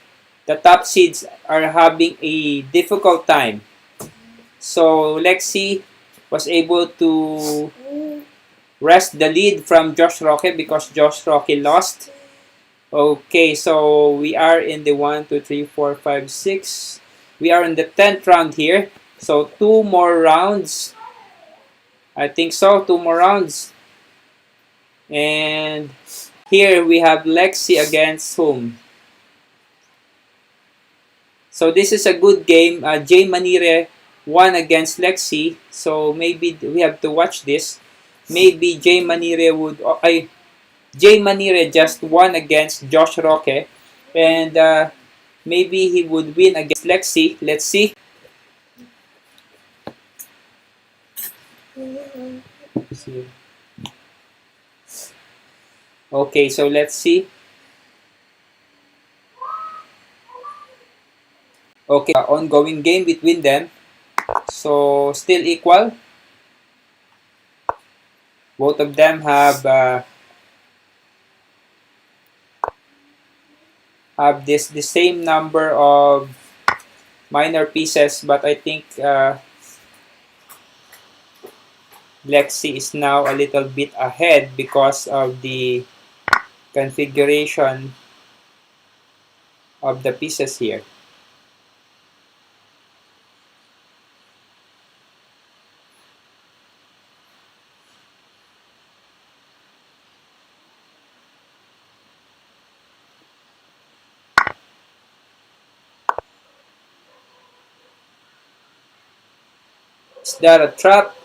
the top seeds are having a difficult time. So Lexi was able to wrest the lead from Josh Roque because Josh Roque lost. Okay, so we are in the 1, 2, 3, 4, 5, 6. We are in the 10th round here. So two more rounds. I think so, two more rounds. And here we have Lexi against whom? So this is a good game. Jay Manire won against Lexi. So maybe we have to watch this. Maybe Jay Manire would... Jay Manire just won against Josh Roque, and maybe he would win against Lexi. Let's see. Okay, so let's see. Okay, ongoing game between them. So still equal. Both of them have this the same number of minor pieces, but I think Lexi is now a little bit ahead because of the configuration of the pieces here. Is that a trap?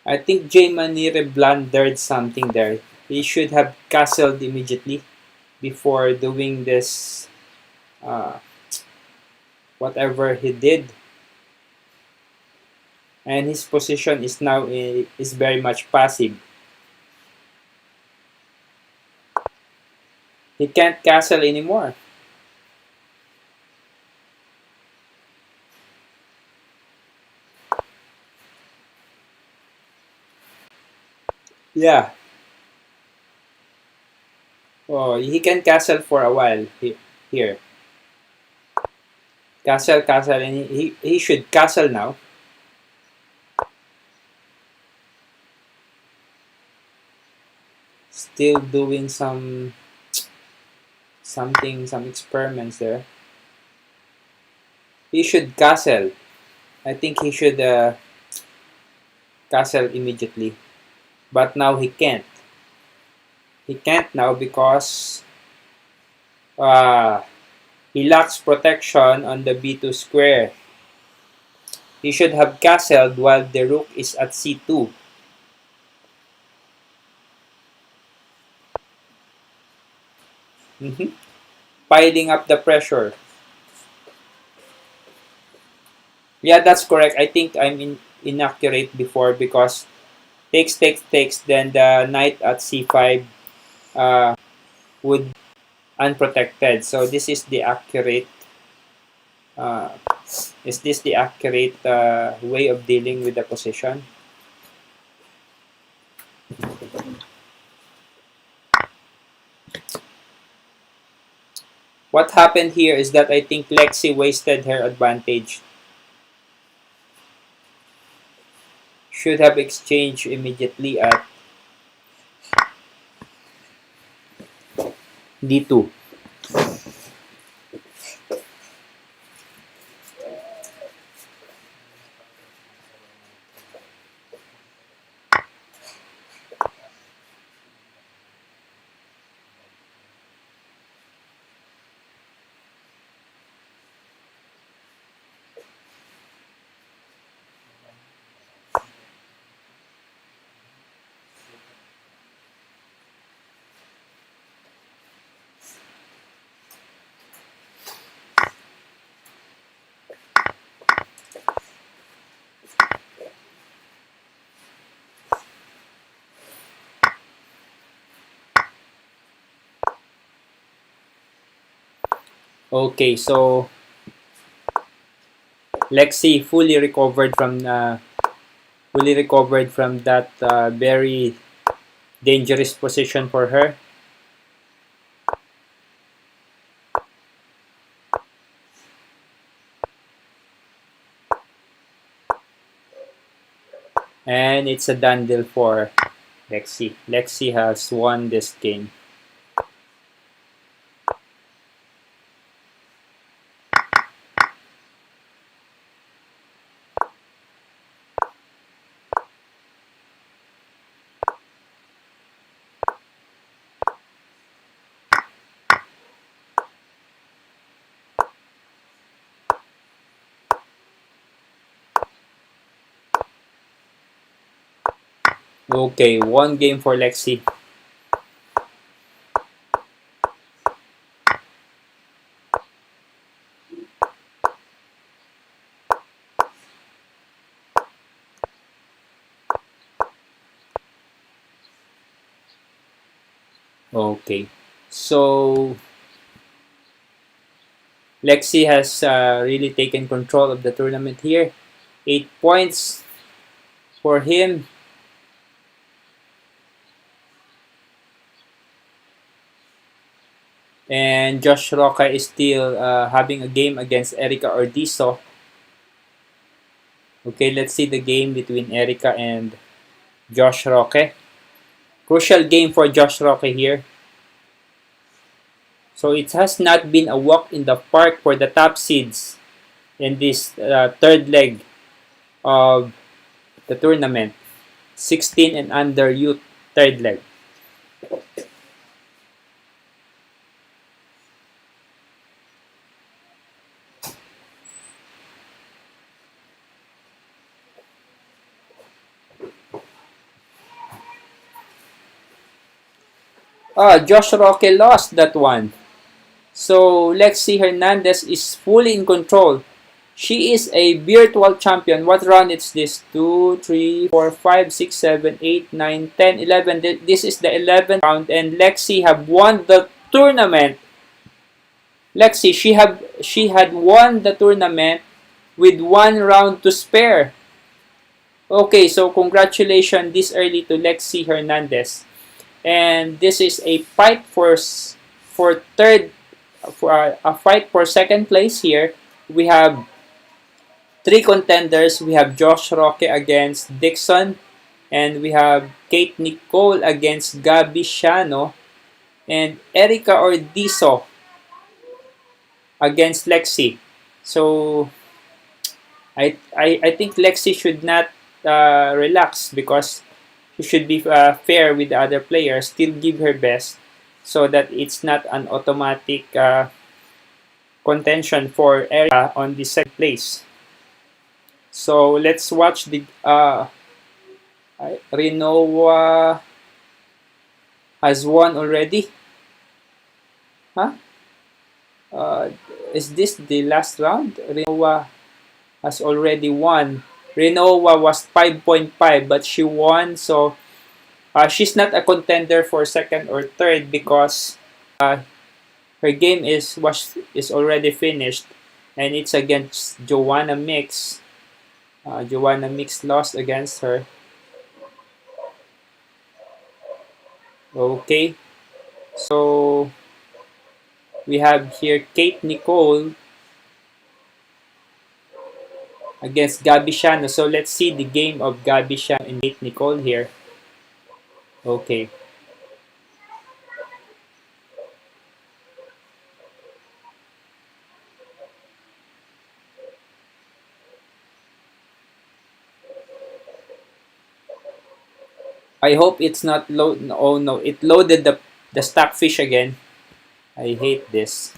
I think Jay Manire blundered something there. He should have castled immediately before doing this, uh, whatever he did. And his position is now is very much passive. He can't castle anymore. Yeah. Oh, he can castle for a while here. Castle, castle, and he should castle now. Still doing some experiments there. He should castle. I think he should castle immediately. But now he can't. He can't now because uh, he lacks protection on the b2 square. He should have castled while the rook is at c2. Mhm. Piling up the pressure. Yeah, that's correct. I think I'm inaccurate before because takes, takes, takes, then the knight at c5 would unprotected. So this is the accurate uh, is this the accurate way of dealing with the position? What happened here is that I think Lexi wasted her advantage. Should have exchanged immediately at d2. Okay, so Lexi fully recovered from that very dangerous position for her. And it's a done deal for Lexi. Lexi has won this game. Okay, one game for Lexi. Okay, so Lexi has really taken control of the tournament here. 8 points for him. And Josh Roca is still having a game against Erica Ordizo. Okay, let's see the game between Erica and Josh Roque. Crucial game for Josh Roque here. So it has not been a walk in the park for the top seeds in this third leg of the tournament. 16 and under youth third leg. Josh Roque lost that one. So Lexi Hernandez is fully in control. She is a virtual champion. What round is this? 2, 3, 4, 5, 6, 7, 8, 9, 10, 11. This is the 11th round and Lexi have won the tournament. Lexi, she had won the tournament with one round to spare. Okay, so congratulations this early to Lexi Hernandez. And this is a fight for third for a fight for second place here. We have three contenders. We have Josh Roque against Dixon, and we have Kate Nicole against Gabi Shano, and Erica Ordizo against Lexi. So I think Lexi should not relax because she should be fair with the other players, still give her best so that it's not an automatic contention for Erica on the second place. So let's watch the Renoa has won already. Huh? Is this the last round? Renoa has already won. Renoa was 5.5 but she won, so she's not a contender for second or third because her game is already finished and it's against Joanna Mix. Joanna Mix lost against her. Okay, so we have here Kate Nicole against Gabi Shano. So let's see the game of Gabi Shano and Kate Nicole here. Okay. I hope it's not load. Oh no, it loaded the stockfish again. I hate this.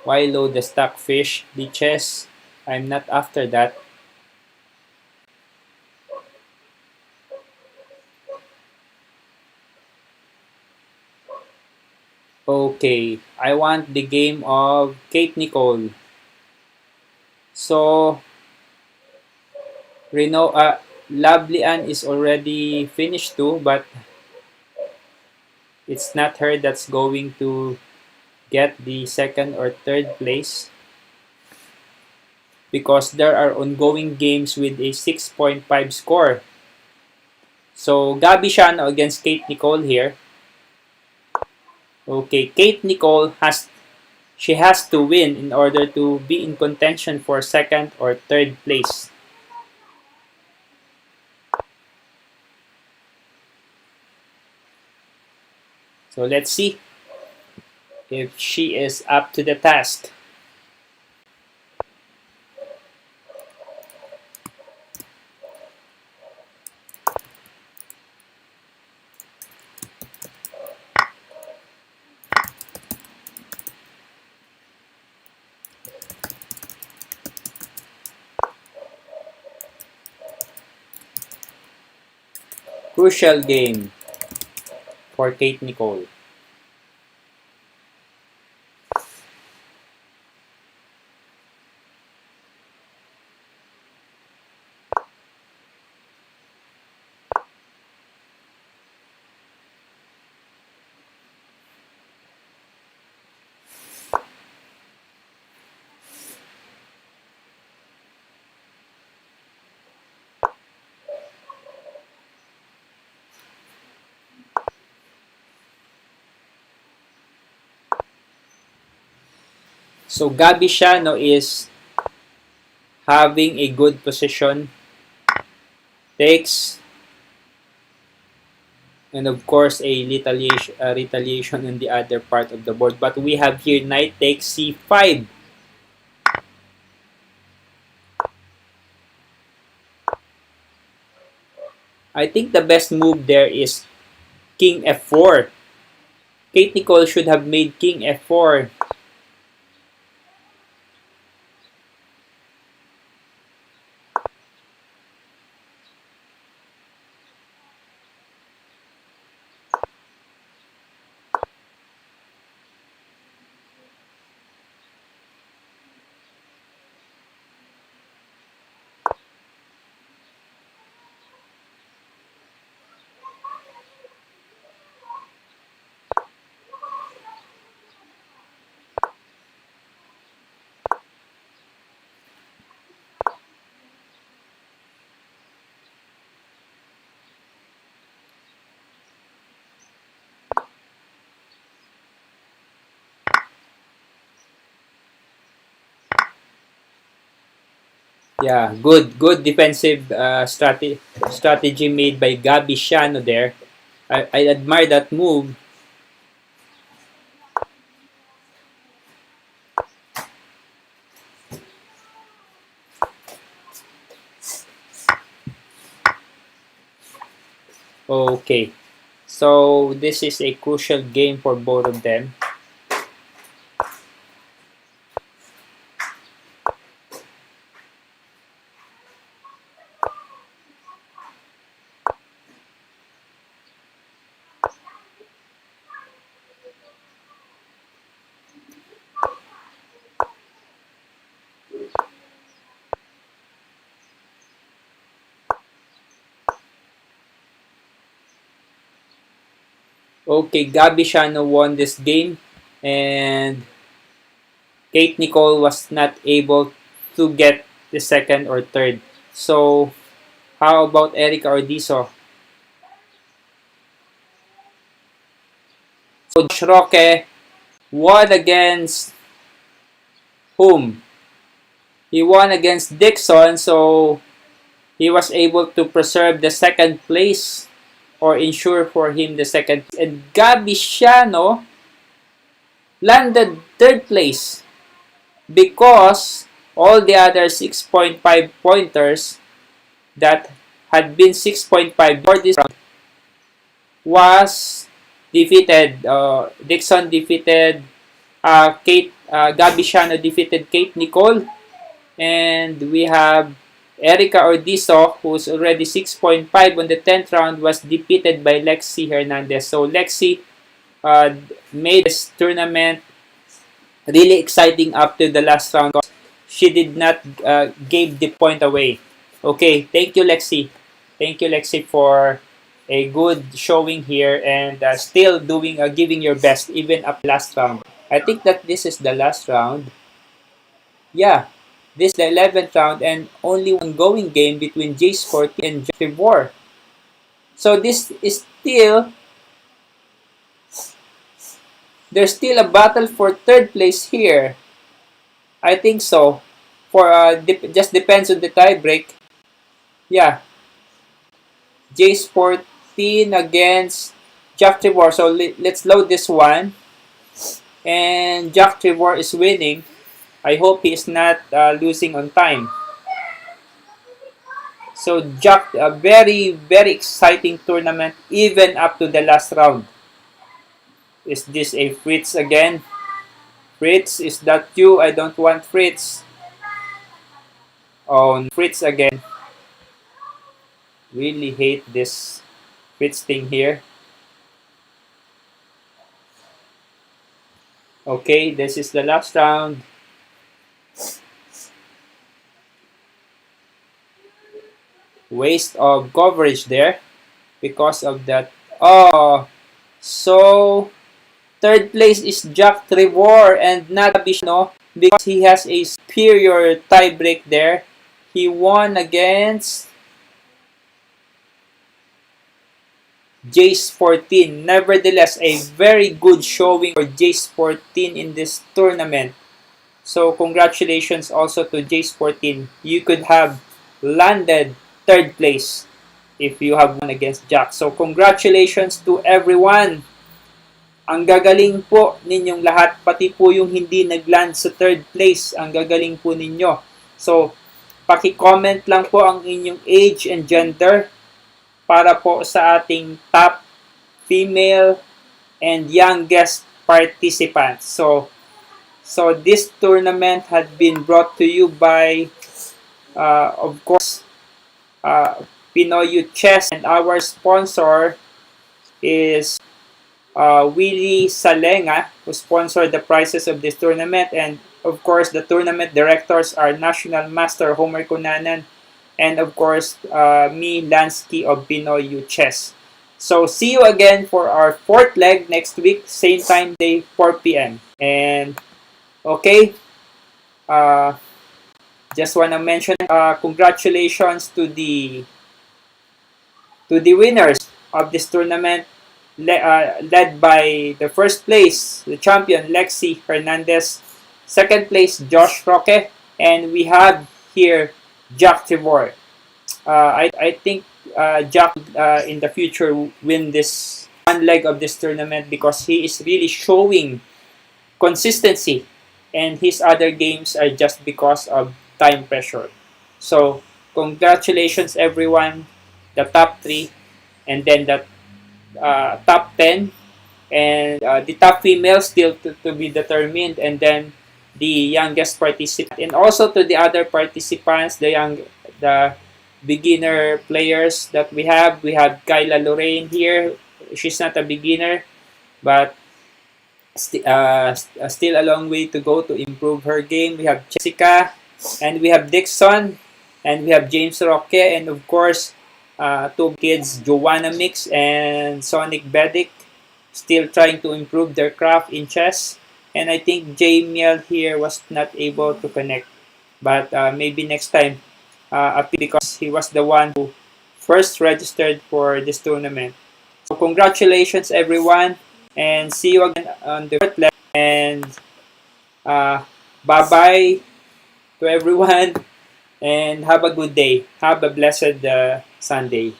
Why load the stockfish? The chess. I'm not after that. Okay, I want the game of Kate Nicole. So, Lovely Ann is already finished too, but it's not her that's going to get the second or third place because there are ongoing games with a 6.5 score. So, Gabby Shano against Kate Nicole here. Okay, Kate Nicole has to win in order to be in contention for second or third place. So let's see if she is up to the task. Crucial game for Kate Nicole. So Gabi Shano is having a good position. Takes, and of course a retaliation on the other part of the board. But we have here knight takes c5. I think the best move there is king f4. Kate Nicole should have made king f4. Yeah, good defensive strategy made by Gabi Shano there. I admire that move. Okay, so this is a crucial game for both of them. Okay, Gabi Shano won this game, and Kate Nicole was not able to get the second or third. So, how about Erica Ordizo? So, Josh Roque won against whom? He won against Dixon, so he was able to preserve the second place or ensure for him the second place. And Gabi Shano landed third place because all the other 6.5 pointers that had been 6.5 for this round was defeated. Dixon defeated Gabi Shano defeated Kate Nicole, and we have Erica Ordizo, who's already 6.5 on the 10th round, was defeated by Lexi Hernandez. So Lexi made this tournament really exciting after the last round. She did not give the point away. Okay, thank you, Lexi. Thank you, Lexi, for a good showing here and still giving your best even up last round. I think that this is the last round. Yeah, this is the 11th round and only one ongoing game between Jace 14 and Jack Trevor. So this is still, there's still a battle for third place here. I think so. For just depends on the tie break. Yeah, Jace 14 against Jack Trevor. So let's load this one. And Jack Trevor is winning. I hope he is not losing on time. So Jack, a very, very exciting tournament even up to the last round. Is this a Fritz again? Fritz, is that you? I don't want Fritz. Oh, Fritz again. Really hate this Fritz thing here. Okay, this is the last round. Waste of coverage there because of that. Oh, so third place is Jack Trevor and not Bishno because he has a superior tiebreak there. He won against Jace 14. Nevertheless, a very good showing for Jace 14 in this tournament. So congratulations also to Jace 14. You could have landed third place if you have won against Jack. So congratulations to everyone. Ang gagaling po ninyong lahat, pati po yung hindi nagland sa third place, ang gagaling po ninyo. So, paki-comment lang po ang inyong age and gender para po sa ating top female and youngest participants. So this tournament had been brought to you by, of course, Pinoy Chess, and our sponsor is Willie Salenga, who sponsored the prizes of this tournament. And of course, the tournament directors are National Master Homer Cunanan and of course, me, Lansky of Pinoy Chess. So see you again for our fourth leg next week, same time day, 4 p.m. And okay, just want to mention congratulations to the winners of this tournament, led by the first place, the champion Lexi Hernandez, second place Josh Roque, and we have here Jack Trevor. I think Jack in the future win this one leg of this tournament because he is really showing consistency, and his other games are just because of time pressure. So congratulations everyone, the top 3, and then the top 10, and the top female still to be determined, and then the youngest participant, and also to the other participants, the beginner players that we have. We have Kyla Lorraine here. She's not a beginner, but still a long way to go to improve her game. We have Jessica, and we have Dixon, and we have James Roque, and of course, two kids, Joanna Mix and Sonic Bedic, still trying to improve their craft in chess. And I think Jamiel here was not able to connect. But maybe next time, because he was the one who first registered for this tournament. So congratulations everyone, and see you again on the fourth leg. And bye-bye to everyone, and have a good day. Have a blessed Sunday.